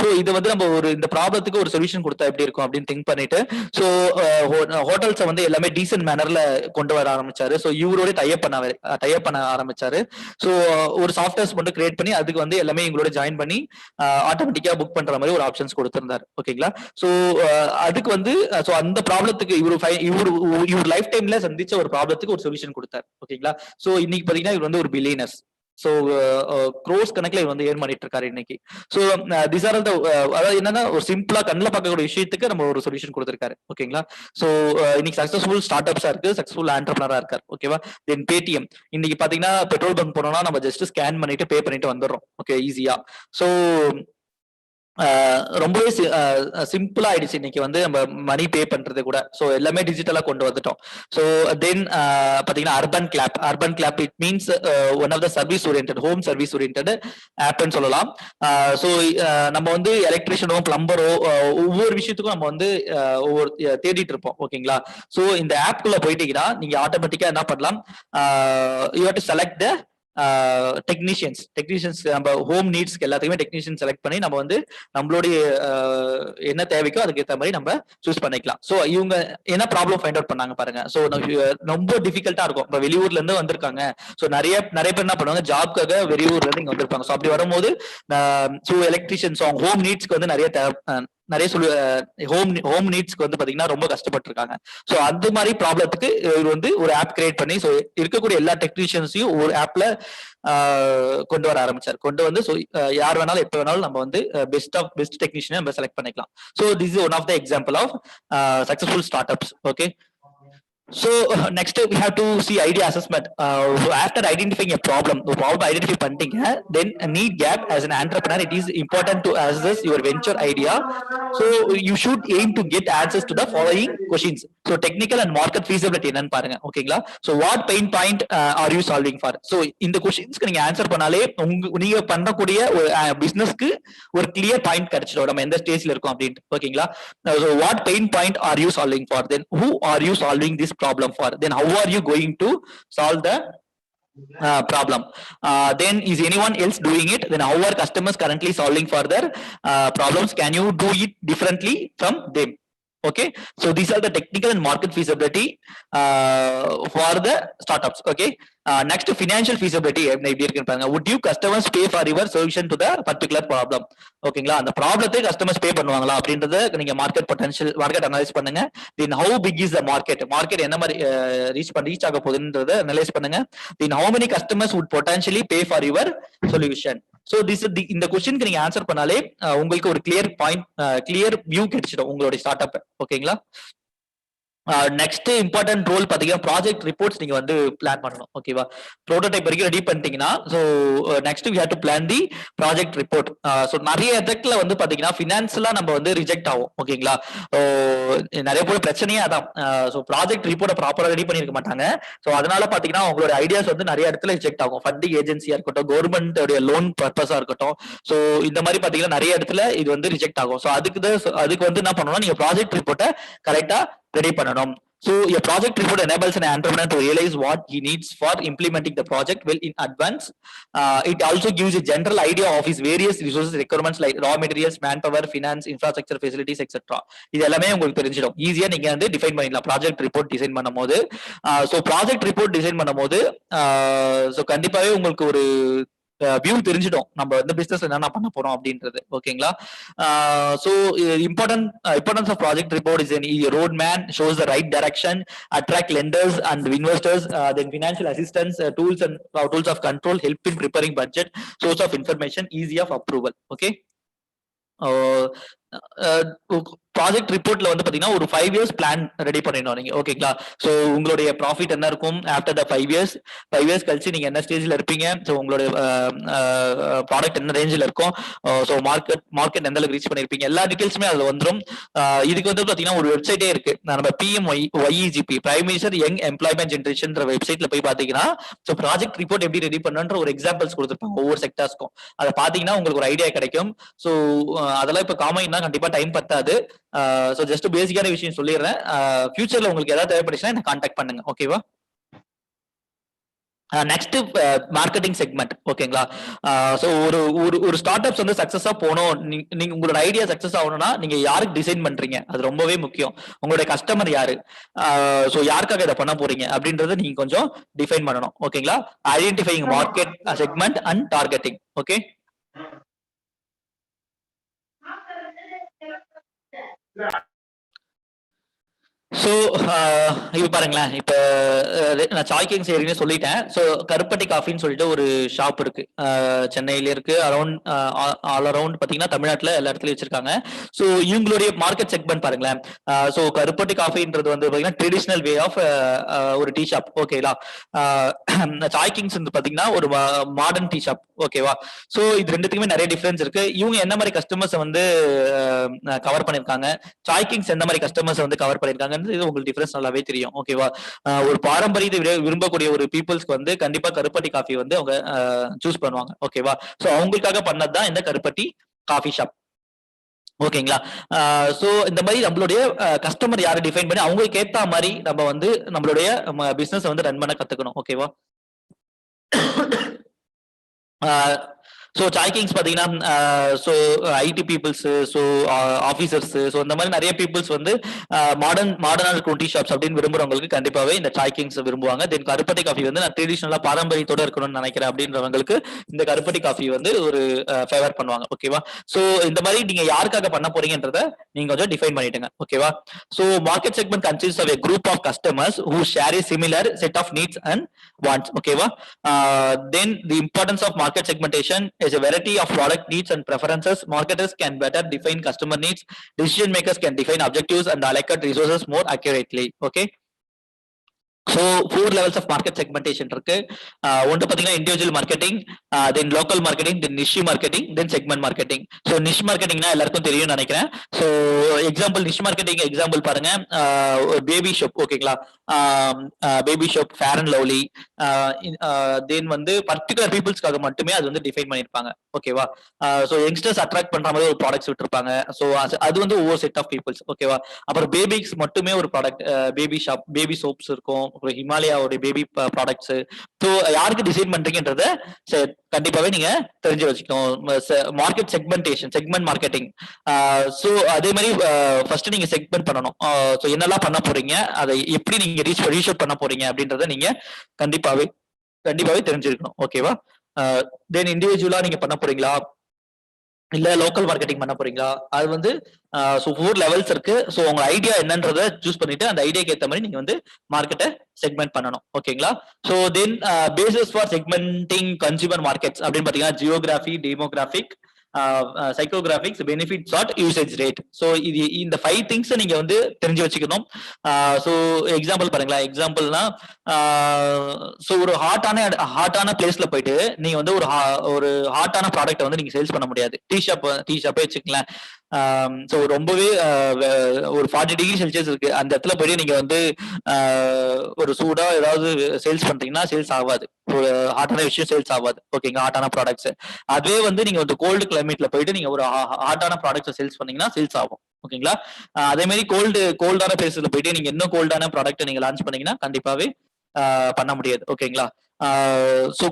சோ இது வந்து நம்ம இந்த ப்ராப்ளத்துக்கு ஒரு சொல்யூஷன் கொடுத்தா எப்படி இருக்கும் அப்படின்னு திங்க் பண்ணிட்டு சோ ஹோட்டல்ஸை வந்து எல்லாமே டீசன்ட் மேனர்ல கொண்டு வர ஆரம்பிச்சாரு. சோ இவரோட டைப் பண்ண ஆரம்பிச்சாரு. சோ ஒரு சாஃப்ட்வேர்ஸ் மட்டும் கிரியேட் பண்ணி அதுக்கு வந்து எல்லாமே எங்களோட ஜாயின் பண்ணி ஆட்டோமேட்டிக்கா புக் பண்ற மாதிரி ஒரு ஆப்ஷன்ஸ் கொடுத்திருந்தாரு. ஓகேங்களா? சோ அதுக்கு வந்து சோ அந்த ப்ராப்ளத்துக்கு இவர் லைஃப் டைம்ல சந்திச்ச ஒரு ப்ராப்ளத்துக்கு ஒரு சொல்யூஷன் கொடுத்தார். ஓகேங்களா? சோ இன்னைக்கு பாத்தீங்கன்னா இவர் வந்து ஒரு பில்லியனர்ஸ். சோ க்ரோஸ் கணக்குல இவர் வந்து ஏர்ன் பண்ணிட்டு இருக்காரு இன்னைக்கு. சோ திஸ் ஆர் த அதாவது என்னன்னா ஒரு சிம்பிளா கண்ணில் பார்க்கக்கூடிய விஷயத்துக்கு நம்ம ஒரு சொல்யூஷன் கொடுத்திருக்காரு. ஓகேங்களா? சோ இன்னைக்கு சக்சஸ்ஃபுல் ஸ்டார்ட் அப்ஸா இருக்கு, சக்சஸ்ஃபுல் ஆண்டர்பிரனரா இருக்காரு. ஓகேவா? தென் பேடிஎம் இன்னைக்கு பாத்தீங்கன்னா பெட்ரோல் பங்க் போனோம்னா நம்ம ஜஸ்ட் ஸ்கேன் பண்ணிட்டு பே பண்ணிட்டு வந்துடுறோம். ஓகே, ஈஸியா. சோ ரொம்பவே சிம்பிளா ஆயிடுச்சு இன்னைக்கு வந்து நம்ம மணி பே பண்றது கூட. சோ எல்லாமே டிஜிட்டலா கொண்டு வந்துட்டோம். சோ தென் பாத்தீங்கன்னா Urban Clap it means one of the service oriented, home service oriented ஆப்னு சொல்லலாம். சோ நம்ம வந்து எலக்ட்ரிஷியனோ பிளம்பரோ ஒவ்வொரு விஷயத்துக்கும் நம்ம வந்து ஒவ்வொரு தேடிட்டு இருப்போம். ஓகேங்களா? சோ இந்த ஆப்குள்ள போயிட்டீங்கன்னா நீங்க ஆட்டோமேட்டிக்கா என்ன பண்ணலாம், you have to select the technicians நம்ம ஹோம் நீட்ஸ்க்கு எல்லாத்துக்குமே டெக்னீஷியன் செலக்ட் பண்ணி நம்ம வந்து நம்மளுடைய என்ன தேவைக்கோ அதுக்கு ஏற்ற மாதிரி நம்ம சூஸ் பண்ணிக்கலாம். சோ இவங்க என்ன ப்ராப்ளம் ஃபைண்ட் அவுட் பண்ணாங்க பாருங்க. சோ ரொம்ப டிஃபிகல்ட்டா இருக்கும். இப்ப வெளியூர்ல இருந்து வந்திருக்காங்க. சோ நிறைய பேர் என்ன பண்ணுவாங்க, ஜாப்க்காக வெளியூர்ல இருந்து இங்க வந்திருப்பாங்க. சோ அப்படி வரும்போது சோ எலக்ட்ரிஷியன்ஸ் ஹோம் நீட்ஸ்க்கு வந்து நிறைய நிறைய ஹோம் நீட்ஸ்க்கு வந்து பாத்தீங்கன்னா ரொம்ப கஷ்டப்பட்டு இருக்காங்க. ஸோ அந்த மாதிரி ப்ராப்ளத்துக்கு இவர் வந்து ஒரு ஆப் கிரியேட் பண்ணி ஸோ இருக்கக்கூடிய எல்லா டெக்னீஷியன்ஸையும் ஒரு ஆப்ல கொண்டு வர ஆரம்பிச்சார். கொண்டு வந்து ஸோ யார் வேணாலும் எப்போ வேணாலும் நம்ம வந்து பெஸ்ட் டெக்னீஷியனை நம்ம செலக்ட் பண்ணிக்கலாம். So this is one of the example of successful start ups. Okay. So next we have to see idea assessment. So after identifying a problem identify பண்ணிட்டீங்க, then a need gap as an entrepreneur it is important to assess your venture idea. So you should aim to get answers to the following questions. So technical and market feasibility என்னன்னு பாருங்க. ஓகேங்களா. So what pain point are you solving for? So இந்த கொஸ்டின்ஸ்க்கு நீங்க answer பண்ணாலே நீங்க பண்ணக்கூடிய ஒரு பிசினஸ்க்கு ஒரு கிளியர் பாயிண்ட் கிடைச்சிடும் நம்ம எந்த ஸ்டேஜ்ல இருக்கோம் அப்படின்ட்டு. ஓகேங்களா. So what pain point are you solving for? Then who are you solving this problem for? Then how are you going to solve the problem? Then is anyone else doing it? Then how are customers currently solving for their problems? Can you do it differently from them? Okay, so these are the technical and market feasibility for the startups. Okay, next financial feasibility. Would you customers pay for your solution to the particular problem? ஓகேங்களா. அந்த ப்ராப்ளத்தை customers பே பண்ணுவாங்களா அப்படின்றத நீங்க market analyse பண்ணுங்க. Then how big is the market என்ன மாதிரி reach ஆக போகுதுன்றத அனலைஸ் பண்ணுங்க. Then how many customers would potentially pay for your solution. So this இந்த கொஸ்டினுக்கு நீங்க ஆன்சர் பண்ணாலே உங்களுக்கு ஒரு கிளியர் வியூ கிடைச்சிடும் உங்களுடைய ஸ்டார்ட் அப். ஓகேங்களா. நெக்ஸ்ட் இம்பார்ட்டன்ட் ரோல் பாத்தீங்கன்னா ப்ராஜெக்ட் ரிப்போர்ட்ஸ் நீங்க வந்து பிளான் பண்ணணும். ஓகேவா. ப்ரோட்டோடைப் வரைக்கும் ரெடி பண்ணிட்டீங்கன்னா so next we have to plan the project report. So நிறைய இடத்துல வந்து பாத்தீங்கன்னா ஃபினான்ஸ்லாம் நம்ம வந்து ரிஜெக்ட் ஆகும். ஓகேங்களா. நிறைய பேர் பிரச்சனையே அதான். ஸோ ப்ராஜெக்ட் ரிப்போர்ட்டை ப்ராப்பரா ரெடி பண்ணிருக்க மாட்டாங்க. ஸோ அதனால பாத்தீங்கன்னா உங்களோட ஐடியாஸ் வந்து நிறைய இடத்துல ரிஜெக்ட் ஆகும். ஃபண்டிங் ஏஜென்சியா இருக்கட்டும், கவர்மெண்ட் லோன் பர்பஸா இருக்கட்டும். ஸோ இந்த மாதிரி பாத்தீங்கன்னா நிறைய இடத்துல இது வந்து ரிஜெக்ட் ஆகும். ஸோ அதுக்கு வந்து என்ன பண்ணணும்னா நீங்க ப்ராஜெக்ட் ரிப்போர்ட்டை கரெக்டா ரெடி பண்ணணும். So a project report enables an entrepreneur to realize what he needs for implementing the project well in advance. It also gives a general idea of his various resources requirements like raw materials, manpower, finance, infrastructure, facilities, etc. இது எல்லாமே உங்களுக்கு தெரிஞ்சிடும். ஈஸியா நீங்க வந்து define பண்ணிடலாம் project report design பண்ணும்போது. So project report design பண்ணும்போது ஸோ கண்டிப்பாவே உங்களுக்கு ஒரு வியூ தெரிஞ்சிடும் நம்ம வந்து பிசினஸ் என்னென்ன பண்ண போறோம் அப்படின்றது. ஓகேங்களா. So importance of project report is road man, shows the right direction, attract lenders and investors, then financial assistance, tools of control, help in preparing budget, source of information, easy of approval. Okay. Project ரிப்போர்ட்ல வந்து பாத்தீங்கன்னா ஒரு 5 years plan ready பண்ணிடணும் நீங்க. ஓகேங்களா. So உங்களுடைய profit என்ன இருக்கும் ஆஃப்டர் த 5 years கழிச்சு நீங்க என்ன ஸ்டேஜ்ல இருப்பீங்க, ஸோ உங்களுடைய ப்ராடக்ட் என்ன ரேஞ்சில் இருக்கும், ஸோ மார்க்கெட் எந்த அளவுக்கு ரீச் பண்ணிருப்பீங்க, எல்லா டீடைல்ஸுமே அதுல வந்துடும். இதுக்கு வந்து பாத்தீங்கன்னா ஒரு வெப்சைட்டே இருக்கு. நம்ம PMYEGP prime minister young employment generation வெப்சைட்ல போய் பாத்தீங்கன்னா ஸோ ப்ராஜெக்ட் ரிப்போர்ட் எப்படி ரெடி பண்ணுன்ற ஒரு எக்ஸாம்பிள்ஸ் கொடுத்துருப்பாங்க ஒவ்வொரு செக்டர்ஸ்க்கும். அதை பாத்தீங்கன்னா உங்களுக்கு ஒரு ஐடியா கிடைக்கும். ஸோ அதெல்லாம் இப்ப காமன்னா கண்டிப்பா டைம் பத்தாது. சோ ஜஸ்ட் பேசிக்கான விஷயம் சொல்லிடுறேன். ஃபியூச்சர்ல உங்களுக்கு ஏதாவது தேவைப்படுச்சுன்னா என்ன கான்டாக்ட் பண்ணுங்க. ஓகேவா. Next marketing segment. ஓகேங்களா. ஸோ ஒரு ஸ்டார்ட் அப்ஸ் வந்து சக்சஸா போகணும், நீங்க உங்களோட ஐடியா சக்சஸ் ஆகணும்னா நீங்க யாருக்கு டிசைன் பண்றீங்க அது ரொம்பவே முக்கியம். உங்களுடைய கஸ்டமர் யாரு, ஸோ யாருக்காக இதை பண்ண போறீங்க அப்படின்றத நீங்க கொஞ்சம் டிஃபைன் பண்ணணும். ஓகேங்களா. Identifying market segment and targeting. Okay. So இப்போ பாருங்களேன், இப்போ நான் சாய் கிங்ஸ் ஏரியா சொல்லிட்டேன். ஸோ கருப்பட்டி காஃபின்னு சொல்லிட்டு ஒரு ஷாப் இருக்கு, சென்னையில இருக்கு. ஆல் அரௌண்ட் பார்த்தீங்கன்னா தமிழ்நாட்டில் எல்லா இடத்துலையும் வச்சிருக்காங்க. ஸோ இவங்களுடைய மார்க்கெட் செக்மெண்ட் பாருங்களேன். ஸோ கருப்பட்டி காஃபின்றது வந்து பார்த்தீங்கன்னா ட்ரெடிஷ்னல் வே ஆஃப் ஒரு டீ ஷாப். ஓகேங்களா. சாய் கிங்ஸ் வந்து பார்த்தீங்கன்னா ஒரு மாடர்ன் டீ ஷாப். ஓகேவா. ஸோ இது ரெண்டுத்துக்குமே நிறைய டிஃபரன்ஸ் இருக்கு. இவங்க என்ன மாதிரி கஸ்டமர்ஸ் வந்து கவர் பண்ணிருக்காங்க, சாய் கிங்ஸ் எந்த மாதிரி கஸ்டமர்ஸ் வந்து கவர் பண்ணிருக்காங்க, உங்களுக்கு டிஃபரன்ஸ் நல்லாவே தெரியும். ஓகேவா. ஒரு பாரம்பரியத்தை விரும்பக்கூடிய ஒரு பீப்புள்ஸ்க்கு வந்து கண்டிப்பா கருப்பட்டி காஃபி வந்து அவங்க சூஸ் பண்ணுவாங்க. ஓகேவா. சோ அவங்களுக்காக பண்ணதுதான் இந்த கருப்பட்டி காஃபி ஷாப். ஓகேங்களா. சோ இந்த மாதிரி நம்மளுடைய கஸ்டமர் யாரை டிஃபைன் பண்ணி அவங்களுக்கு ஏத்த மாதிரி நம்ம வந்து நம்மளுடைய பிசினஸ் வந்து ரன் பண்ண கத்துக்கணும். ஓகேவா. ஸோ சாய் கிங்ஸ் பார்த்தீங்கன்னா so IT peoples, so officers, so இந்த மாதிரி நிறைய பீப்புள்ஸ் வந்து மாடர்னாக இருக்கும் டீ ஷாப்ஸ் அப்படின்னு விரும்புறவங்களுக்கு கண்டிப்பாகவே இந்த சாய் கிங்ஸ் விரும்புவாங்க. தென் கருப்பட்டி காஃபி வந்து நான் ட்ரெடிஷனலாக பாரம்பரியத்தோட இருக்கணும்னு நினைக்கிறேன் அப்படின்றவங்களுக்கு இந்த கருப்பட்டி காஃபி வந்து ஒரு ஃபேவர் பண்ணுவாங்க. ஓகேவா? ஸோ இந்த மாதிரி நீங்க யாருக்காக பண்ண போறீங்கன்றத நீங்க கொஞ்சம் டிஃபைன் பண்ணிட்டுங்க. ஓகேவா? So market segment consist of a group of customers who share a similar set of needs and wants. ஓகேவா? Then the importance of market segmentation is a variety of product needs and preferences. Marketers can better define customer needs. Decision makers can define objectives and allocate resources more accurately. Okay. So 4 levels of market segmentation இருக்கு. ஒன்று பார்த்தீங்கன்னா individual marketing, then local marketing, then niche marketing, then segment marketing. So niche மார்க்கெட்டிங்னா எல்லாருக்கும் தெரியும்னு நினைக்கிறேன். So example niche marketing example பாருங்க, baby shop. ஓகேங்களா? Baby shop, Fair and Lovely, then வந்து பர்டிகுலர் பீப்புள்ஸ்க்காக மட்டுமே அது வந்து டிஃபைன் பண்ணியிருப்பாங்க. ஓகேவா? ஸோ யங்ஸ்டர்ஸ் அட்ராக்ட் பண்ற மாதிரி ஒரு ப்ராடக்ட்ஸ் விட்டுருப்பாங்க. ஸோ அது வந்து ஒவ்வொரு செட் ஆஃப் பீப்புள்ஸ். ஓகேவா? அப்புறம் பேபிஸ் மட்டுமே ஒரு product, baby shop, baby soaps இருக்கும், அப்புறம் ஹிமாலயாவோட பேபி ப்ராடக்ட்ஸ். ஸோ யாருக்கு டிசைன் பண்றீங்கன்றத கண்டிப்பாவே நீங்க தெரிஞ்சு வச்சுக்கணும். Market segmentation, segment marketing. So அதே மாதிரி ஃபர்ஸ்ட் நீங்க செக்மெண்ட் பண்ணணும். ஸோ என்னெல்லாம் பண்ண போறீங்க, அதை எப்படி நீங்க ரீச் அவுட் பண்ண போறீங்க அப்படின்றத நீங்க கண்டிப்பாவே தெரிஞ்சிருக்கணும். ஓகேவா? தென் இண்டிவிஜுவலா நீங்க பண்ண போறீங்களா இல்ல லோக்கல் மார்க்கெட்டிங் பண்ண போறீங்களா, அது வந்து ஸோ 4 லெவல்ஸ் இருக்கு. ஸோ உங்க ஐடியா என்னன்றதை சூஸ் பண்ணிட்டு அந்த ஐடியாக்கு ஏற்ற மாதிரி நீங்க வந்து மார்க்கெட்டை செக்மெண்ட் பண்ணணும். ஓகேங்களா? So then basis for segmenting consumer markets அப்படின்னு பாத்தீங்கன்னா geography, demographic, psychographics, benefit chart, usage rate. So இது இந்த 5 திங்ஸ் நீங்க வந்து தெரிஞ்சு வச்சுக்கணும். ஸோ எக்ஸாம்பிள் பாருங்களேன். எக்ஸாம்பிள்னா ஸோ ஒரு ஹாட்டான பிளேஸ்ல போயிட்டு நீங்க வந்து ஒரு ஹாட்டான ப்ராடக்ட் வந்து நீங்க சேல்ஸ் பண்ண முடியாது. டீ ஷாப்பே வச்சுக்கலாம். ஸோ ரொம்பவே ஒரு 40 டிகிரி செல்சியஸ் இருக்கு, அந்த இடத்துல போயிட்டு நீங்க வந்து ஒரு சூடா ஏதாவது சேல்ஸ் பண்றீங்கன்னா சேல்ஸ் ஆகாது. ஒரு ஹாட்டான விஷயம் சேல்ஸ் ஆகாது. ஓகேங்க? ஹாட்டான ப்ராடக்ட்ஸ். அதுவே வந்து நீங்க ஒரு கோல்டு கிளைமேட்ல போயிட்டு நீங்க ஒரு ஹாட்டான ப்ராடக்ட்ஸ் சேல்ஸ் பண்ணீங்கன்னா சேல்ஸ் ஆகும். ஓகேங்களா? அதே மாதிரி கோல்டான பிளேஸ்ல போயிட்டு நீங்க இன்னும் கோல்டான ப்ராடக்ட் நீங்க லான்ச் பண்ணீங்கன்னா கண்டிப்பாவே பண்ண முடியாது. ஓகேங்களா? ஸோ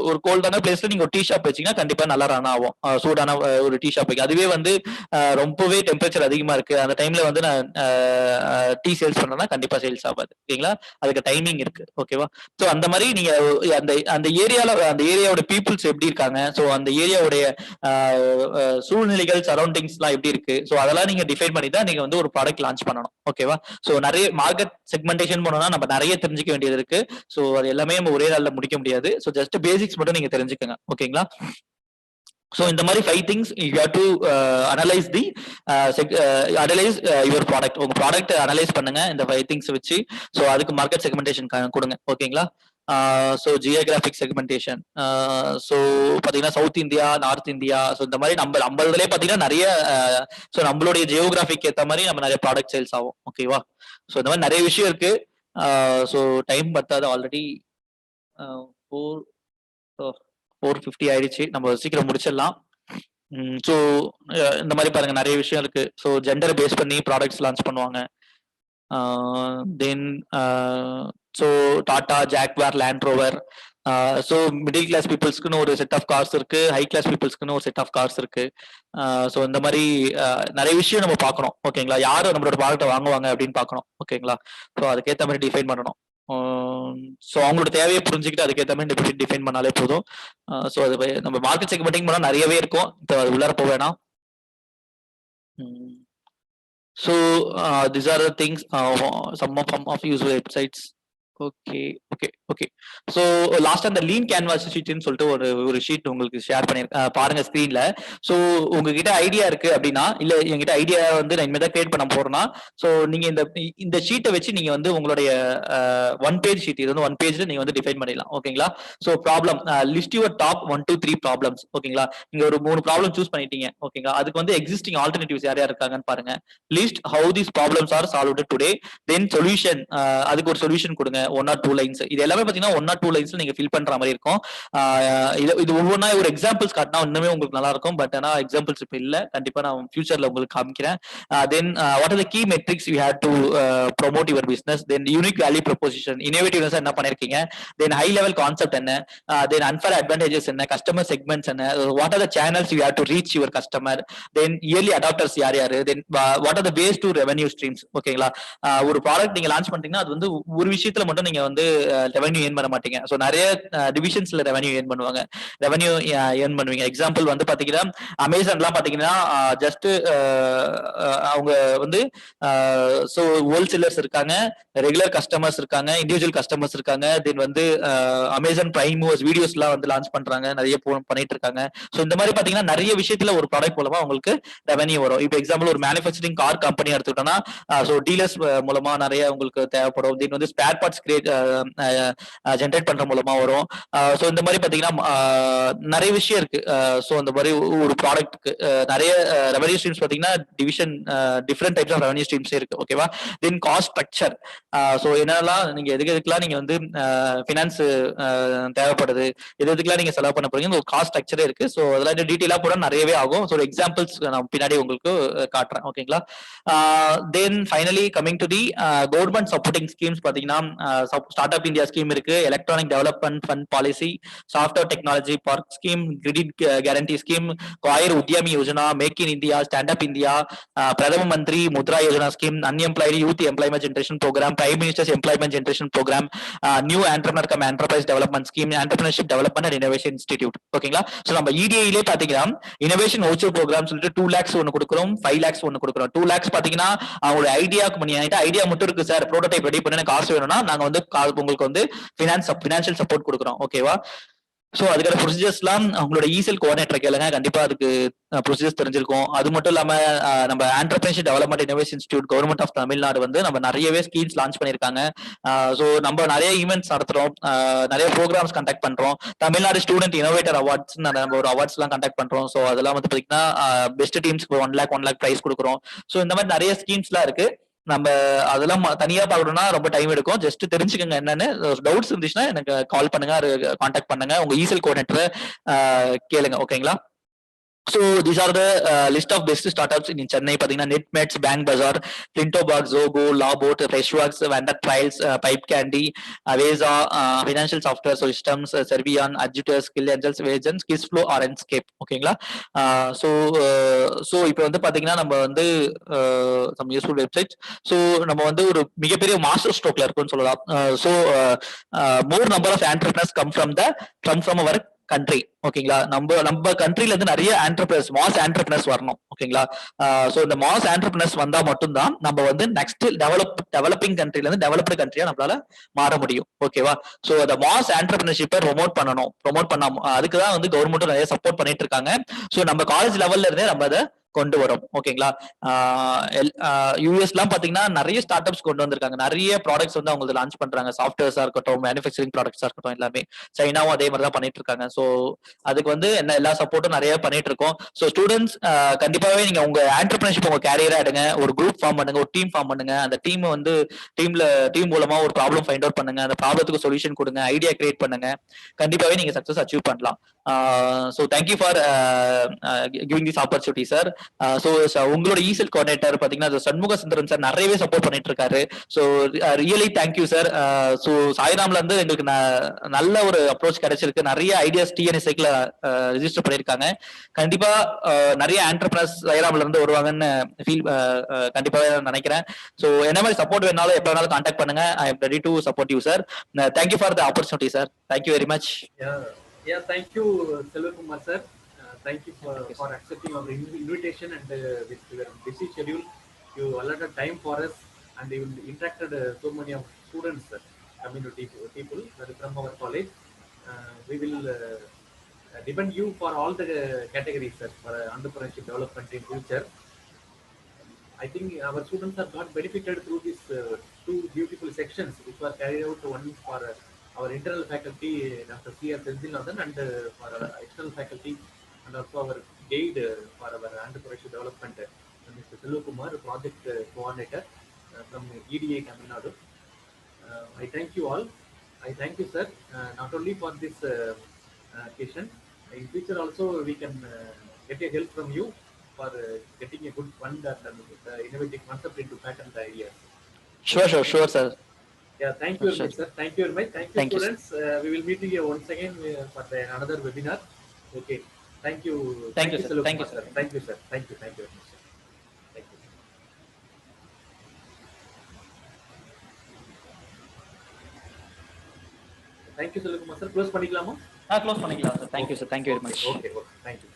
ஒரு கோல்டான பிளேஸ்ல நீங்க ஒரு டீ ஷாப் வச்சீங்கன்னா கண்டிப்பா நல்லா ரன் ஆகும். சூடான ஒரு டீ ஷாப் வைக்க, அதுவே வந்து ரொம்பவே டெம்பரேச்சர் அதிகமா இருக்கு, அந்த டைம்ல வந்து நான் டீ சேல்ஸ் பண்றேன்னா கண்டிப்பா சேல்ஸ் ஆகாது. ஓகேங்களா? அதுக்கு டைமிங் இருக்கு. ஓகேவா? ஸோ அந்த மாதிரி நீங்க அந்த ஏரியாவோட பீப்புள்ஸ் எப்படி இருக்காங்க, ஸோ அந்த ஏரியாவுடைய சூழ்நிலைகள், சரௌண்டிங்ஸ் எல்லாம் எப்படி இருக்கு, ஸோ அதெல்லாம் நீங்க டிஃபைன் பண்ணி தான் நீங்க வந்து ஒரு ப்ராடக்ட் லான்ச் பண்ணணும். ஓகேவா? ஸோ நிறைய மார்க்கெட் செக்மெண்டேஷன் பண்ணணும்னா நம்ம நிறைய தெரிஞ்சுக்க வேண்டியது இருக்கு. ஸோ அது எல்லாமே நம்ம ஒரே நாள்ல முடிக்க முடியாது. ஸோ ஜஸ்ட் பேசிக்ஸ் மட்டும் நீங்க தெரிஞ்சுக்கங்க. ஓகேங்களா? So இந்த மாதிரி 5 things you have to analyze your product. உங்க ப்ராடக்ட் அனலைஸ் பண்ணுங்க இந்த 5 things வச்சு. ஸோ அதுக்கு மார்க்கெட் செக்மெண்டேஷன் கொடுங்க. ஓகேங்களா? So geographic segmentation. ஸோ பாத்தீங்கன்னா south India, north India, so இந்த மாதிரி நம்மளதுலேயே பாத்தீங்கன்னா நிறைய ஸோ நம்மளுடைய ஜியோகிராபிக் ஏற்ற மாதிரி நம்ம நிறைய ப்ராடக்ட் சேல்ஸ் ஆகும். ஓகேவா? ஸோ இந்த மாதிரி நிறைய விஷயம் இருக்கு. ஸோ டைம் பத்தாது, ஆல்ரெடி 4:50 ஆயிடுச்சு, நம்ம சீக்கிரம் முடிச்சிடலாம். ஸோ இந்த மாதிரி பாருங்க நிறைய விஷயம் இருக்கு. ஸோ ஜெண்டர் பேஸ் பண்ணி ப்ராடக்ட்ஸ் லான்ச் பண்ணுவாங்க. Then so Tata, Jaguar, Land Rover. So middle class பீப்புள்ஸ்க்குன்னு ஒரு செட் ஆஃப் கார்ஸ் இருக்கு, ஹை கிளாஸ் பீப்புள்ஸ்க்குன்னு ஒரு செட் ஆஃப் கார்ஸ் இருக்கு. ஸோ இந்த மாதிரி நிறைய விஷயம் நம்ம பார்க்கணும். ஓகேங்களா? யாரும் நம்மளோட ப்ராடக்ட்டை வாங்குவாங்க அப்படின்னு பார்க்கணும். ஓகேங்களா? ஸோ அதுக்கேற்ற மாதிரி டிஃபைன் பண்ணணும். ஸோ அவங்களோட தேவையை புரிஞ்சுக்கிட்டு அதுக்கேற்ற மாதிரி டிஃபைன் பண்ணாலே போதும். ஸோ அது நம்ம மார்க்கெட் செக்மெண்டிங் பண்ணால் நிறையவே இருக்கும். இப்போ அது உள்ளார போக வேணாம். So these are the things, some of user websites. Okay. So last அந்த லீன் கேன்வாஸ் ஷீட்னு சொல்லிட்டு ஒரு ஷீட் உங்களுக்கு ஷேர் பண்ணிருக்கேன், பாருங்க ஸ்கிரீன்ல. ஸோ உங்ககிட்ட ஐடியா இருக்கு அப்படின்னா, இல்ல என்கிட்ட ஐடியா வந்து நான் இனிமேல் தான் கிரியேட் பண்ண போறேன்னா, ஸோ நீங்க இந்த ஷீட்டை வச்சு நீங்க வந்து உங்களுடைய 1 பேஜ் ஷீட், இது வந்து 1 பேஜ்ல நீங்க வந்து டிஃபைன் பண்ணிடலாம். ஓகேங்களா? So problem list your top 1 to 3 problems. ஓகேங்களா? நீங்க ஒரு 3 ப்ராப்ளம் சூஸ் பண்ணிட்டீங்க. ஓகேங்களா? அதுக்கு வந்து எக்ஸிஸ்டிங் ஆல்டர்னேட்டிவ்ஸ் யார் இருக்காங்கன்னு பாருங்க. List how these problems are solved today. Then solution, அதுக்கு ஒரு சொல்யூஷன் கொடுங்க. 1 or 2 லைன்ஸ். இது எல்லாமே பாத்தீங்கன்னா 1 or 2 லைன்ஸ்ல நீங்க ஃபில் பண்ற மாதிரி இருக்கும். இது ஒவ்வொன்றா ஒரு எக்ஸாம்பிள்ஸ் காட்டினா இன்னுமே உங்களுக்கு நல்லா இருக்கும். பட் ஆனா எக்ஸாம்பிள்ஸ் இப்ப இல்ல. கண்டிப்பா நான் ஃபியூச்சர்ல உங்களுக்கு காமிக்கிறேன். Then what are the key metrics you have to promote your business. Then unique value proposition, innovativeness என்ன பண்ணிருக்கீங்க, தென் ஹை லெவல் கான்செப்ட் என்ன, தென் அன்ஃபேர் அட்வான்டேஜஸ் என்ன, கஸ்டமர் செக்மெண்ட்ஸ் என்ன, what are the channels you have to reach your customer, then early adopters யார் யாரு, then what are the ways to revenue streams. ஓகேங்களா, ஒரு product நீங்க launch பண்றீங்கன்னா அது வந்து ஒரு விஷயத்துல மட்டும் நீங்க வந்து ரெவென்யூ ஏர்ன் பண்ண மாட்டீங்க. ஸோ நிறைய டிவிஷன்ஸ்ல ரெவென்யூ ஏர்ன் பண்ணுவாங்க, ரெவென்யூ ஏர்ன் பண்ணுவீங்க. எக்ஸாம்பிள் வந்து பாத்தீங்கன்னா அமேசான்லாம் பாத்தீங்கன்னா ஜஸ்ட் அவங்க வந்து ஸோ ஹோல்சேலர்ஸ் இருக்காங்க, ரெகுலர் கஸ்டமர்ஸ் இருக்காங்க, இண்டிவிஜுவல் கஸ்டமர்ஸ் இருக்காங்க, தென் வந்து அமேசான் பிரைம் வீடியோஸ்லாம் வந்து லான்ச் பண்றாங்க, நிறைய பண்ணிட்டு இருக்காங்க. ஸோ இந்த மாதிரி பாத்தீங்கன்னா நிறைய விஷயத்துல ஒரு ப்ராடக்ட் மூலமா உங்களுக்கு ரெவென்யூ வரும். இப்போ எக்ஸாம்பிள் ஒரு மேனுஃபேக்சரிங் கார் கம்பெனி எடுத்துக்கிட்டோம்னா ஸோ டீலர்ஸ் மூலமா நிறைய உங்களுக்கு தேவைப்படும். தென் வந்து ஸ்பேர் பார்ட்ஸ் ஜென்ரேட் பண்ற மூலமா வரும். ஸோ இந்த மாதிரி பாத்தீங்கன்னா நிறைய விஷயம் இருக்கு. ஸோ அந்த மாதிரி ஒரு ப்ராடக்ட்டுக்கு நிறைய ரெவென்யூ ஸ்ட்ரீம்ஸ் பாத்தீங்கன்னா different types of revenue streams இருக்கு. ஓகேவா, தென் காஸ்ட் ஸ்ட்ரக்சர். ஸோ என்னெல்லாம் நீங்க எதுக்கெல்லாம் நீங்க வந்து ஃபினான்ஸ் தேவைப்படுது, எதுக்கெல்லாம் நீங்க செலவு பண்ண போறீங்க, ஒரு காஸ்ட் ஸ்ட்ரக்சரே இருக்கு. ஸோ அதெல்லாம் டீட்டெயிலா கூட நிறையவே ஆகும். ஸோ எக்ஸாம்பிள்ஸ் நான் பின்னாடி உங்களுக்கு காட்டுறேன். ஓகேங்களா, then finally coming to the government supporting schemes பாத்தீங்கன்னா ஸ்டார்ட் அப் இந்தியா ஸ்கீம் இருக்கு, electronic development fund policy, software technology park scheme, credit guarantee scheme, coir Udyami Yojana, Make in India, Stand Up India, Pradhan Mantri Mudra Yojana scheme, unemployed youth employment generation programme, Prime Minister's employment generation programme, new entrepreneur cum enterprise development scheme, entrepreneurship development and innovation institute. ஓகேங்களா, so நம்ம இடிஐலே பாத்தீங்கன்னா innovation voucher program சொல்லிட்டு 2 lakhs ஒன்று கொடுக்குறோம், 5 lakhs ஒன்று கொடுக்குறோம். 2 lakhs பாத்தீங்கன்னா அவங்களோட ஐடியாக்கு பண்ணி ஐடியா மட்டும் இருக்கு சார், ப்ரோட்டோடைப் ரெடி பண்ணி காசு வேணும்னா நாங்க வந்து உங்களுக்கு வந்து ஃபினான்ஷியல் சப்போர்ட் கொடுக்குறோம். ஓகேவா, ஸோ அதுக்கான ப்ரொசீஜர்ஸ்லாம் உங்களோட ஈசெல் கோஆர்டினேட்டர் கேளுங்க, கண்டிப்பா அதுக்கு ப்ரொசீஜர்ஸ் தெரிஞ்சிருக்கும். அது மட்டும் இல்லாம நம்ம entrepreneurship development innovation institute government of Tamil Nadu வந்து நம்ம நிறையவே ஸ்கீம்ஸ் லான்ச் பண்ணியிருக்காங்க. ஸோ நம்ம நிறைய ஈவெண்ட்ஸ் நடத்துறோம், நிறைய ப்ரோக்ராம்ஸ் கண்டக்ட் பண்றோம். தமிழ்நாடு ஸ்டூடெண்ட் இனோவேட்டர் அவார்ட்ஸ் நம்ம ஒரு அவார்ட்ஸ் எல்லாம் கண்டக்ட் பண்றோம். ஸோ அதெல்லாம் வந்து பாத்தீங்கன்னா பெஸ்ட் டீம்ஸ்க்கு 1 lakh பிரைஸ் கொடுக்குறோம். ஸோ இந்த மாதிரி நிறைய ஸ்கீம்ஸ்லாம் இருக்கு. நம்ம அதெல்லாம் தனியா பாக்கணும்னா ரொம்ப டைம் எடுக்கும். ஜஸ்ட் தெரிஞ்சுக்கங்க, என்னன்னு டவுட்ஸ் இருந்துச்சுன்னா எனக்கு கால் பண்ணுங்க, கான்டாக்ட் பண்ணுங்க, உங்க ஈசெல் கோஆர்டினேட்டரை கேளுங்க. ஓகேங்களா, So these are the list of best startups in Chennai. பாத்தீங்கன்னா Netmeds, Bank Bazaar, Flinto Box, Zogo, Lawbot, Freshworks, Vendor Trials, Pipe Candy, Aveza, Financial Software Systems, Servian, Adjutor, Skill Angels, Agents, Skillsflow, Orenscape. ஓகேங்களா, so இப்போ வந்து பாத்தீங்கன்னா நம்ம வந்து some useful websites. So நம்ம வந்து ஒரு மிகப்பெரிய மாஸ்டர் ஸ்ட்ரோக்ல இருக்கும்னு சொல்லலாம். So more number of entrepreneurs come from our country. ஓகேங்களா, நம்ம கண்ட்ரில இருந்து நிறைய ஆண்டர்பிரினர்ஸ், மாஸ் ஆண்டர்பிரினர்ஸ் வரணும். ஓகேங்களா, சோ இந்த மாஸ் ஆண்டர்பிரினர்ஸ் வந்தா மட்டும்தான் நம்ம வந்து நெக்ஸ்ட் டெவலப்பிங் கண்ட்ரில இருந்து டெவலப்டு கண்ட்ரியா நம்மளால மாற முடியும். ஓகேவா, சோ அந்த மாஸ் ஆண்டர்பிரினர்ஷிப்பை ப்ரொமோட் பண்ணா அதுக்குதான் வந்து கவர்மெண்ட்டும் நிறைய சப்போர்ட் பண்ணிட்டு இருக்காங்க. சோ நம்ம காலேஜ் லெவல்ல இருந்தே நம்ம அதை கொண்டு வரும். ஓகேங்களா, யூஎஸ்லாம் பாத்தீங்கன்னா நிறைய ஸ்டார்ட் அப்ஸ் கொண்டு வந்திருக்காங்க, நிறைய ப்ராடக்ட்ஸ் வந்து அவங்க லான்ச் பண்றாங்க, சாஃப்ட்வேர்ஸா இருக்கட்டும், மேனுஃபேக்சரிங் ப்ராடக்ட்ஸா இருக்கட்டும், எல்லாமே. சைனாவும் அதே மாதிரி தான் பண்ணிட்டு இருக்காங்க. ஸோ அதுக்கு வந்து என்ன எல்லா சப்போர்ட்டும் நிறைய பண்ணிட்டு இருக்கோம். ஸோ ஸ்டூடெண்ட்ஸ் கண்டிப்பாவே நீங்க உங்க ஆண்டர்பிரினர்ஷிப் உங்க கேரியரா எடுங்க, ஒரு குரூப் ஃபார்ம் பண்ணுங்க, ஒரு டீம் ஃபார்ம் பண்ணுங்க, அந்த டீம் வந்து டீம் மூலமா ஒரு ப்ராப்ளம் ஃபைண்ட் அவுட் பண்ணுங்க, அந்த ப்ராப்ளத்துக்கு சொல்யூஷன் கொடுங்க, ஐடியா கிரியேட் பண்ணுங்க, கண்டிப்பாவே நீங்க சக்சஸ் அச்சீவ் பண்ணலாம். So thank you for giving this opportunity sir. So உங்களோட ஈசெல் கோஆர்டினேட்டர் பாத்தீங்கன்னா சண்முக சுந்தரம் சார் நிறையவே சப்போர்ட் பண்ணிட்டு இருக்காரு. So really thank you sir. So சாய்ராம்ல இருந்து எங்களுக்கு நல்ல ஒரு அப்ரோச் கிடைச்சிருக்கு, நிறைய ஐடியாஸ் டிஎன்எஸ்ஐக்குல ரெஜிஸ்டர் பண்ணிருக்காங்க. கண்டிப்பா நிறைய ஆண்டர்பிரினர்ஸ் சாய்ராம்ல இருந்து வருவாங்கன்னு கண்டிப்பாவே நினைக்கிறேன். ஸோ என்ன மாதிரி சப்போர்ட் வேணாலும் எப்ப வேணாலும் கான்டாக்ட் பண்ணுங்க. I am ready to support you sir. Thank you for the opportunity sir. Thank you very much. Yeah, thank you, Selvakumar sir. Thank you for accepting our invitation and with your busy schedule, you allotted time for us and you interacted so many of students, community people from our college. We will depend you for all the categories, sir, for entrepreneurship development in future. I think our students have got benefited through these 2 beautiful sections which were carried out, one for our internal faculty, Dr. C.R. Senthilnathan, and for our external faculty, and also our guide for our entrepreneurship development, Mr. Selvakumar, project coordinator from EDA Tamil Nadu. I thank you all. I thank you, sir, not only for this occasion. In future also we can get a help from you for getting a good fund and innovative concept into patent ideas. Sure, sir. Yeah, thank you very Sure. much, sir. Thank you very much. Thank you, Thank you, sir. students. We will meet you once again for another webinar. Okay. Thank you. Thank you, sir. Selok Thank you, Kumar, sir. Thank you, sir. Thank you. Thank you very much, sir. Thank you. Thank you, Selok Kumar, sir. Close பண்ணிக்கலாமா? Close பண்ணிக்கலாம், sir. Thank you, sir. Thank you very much. Okay. Thank you.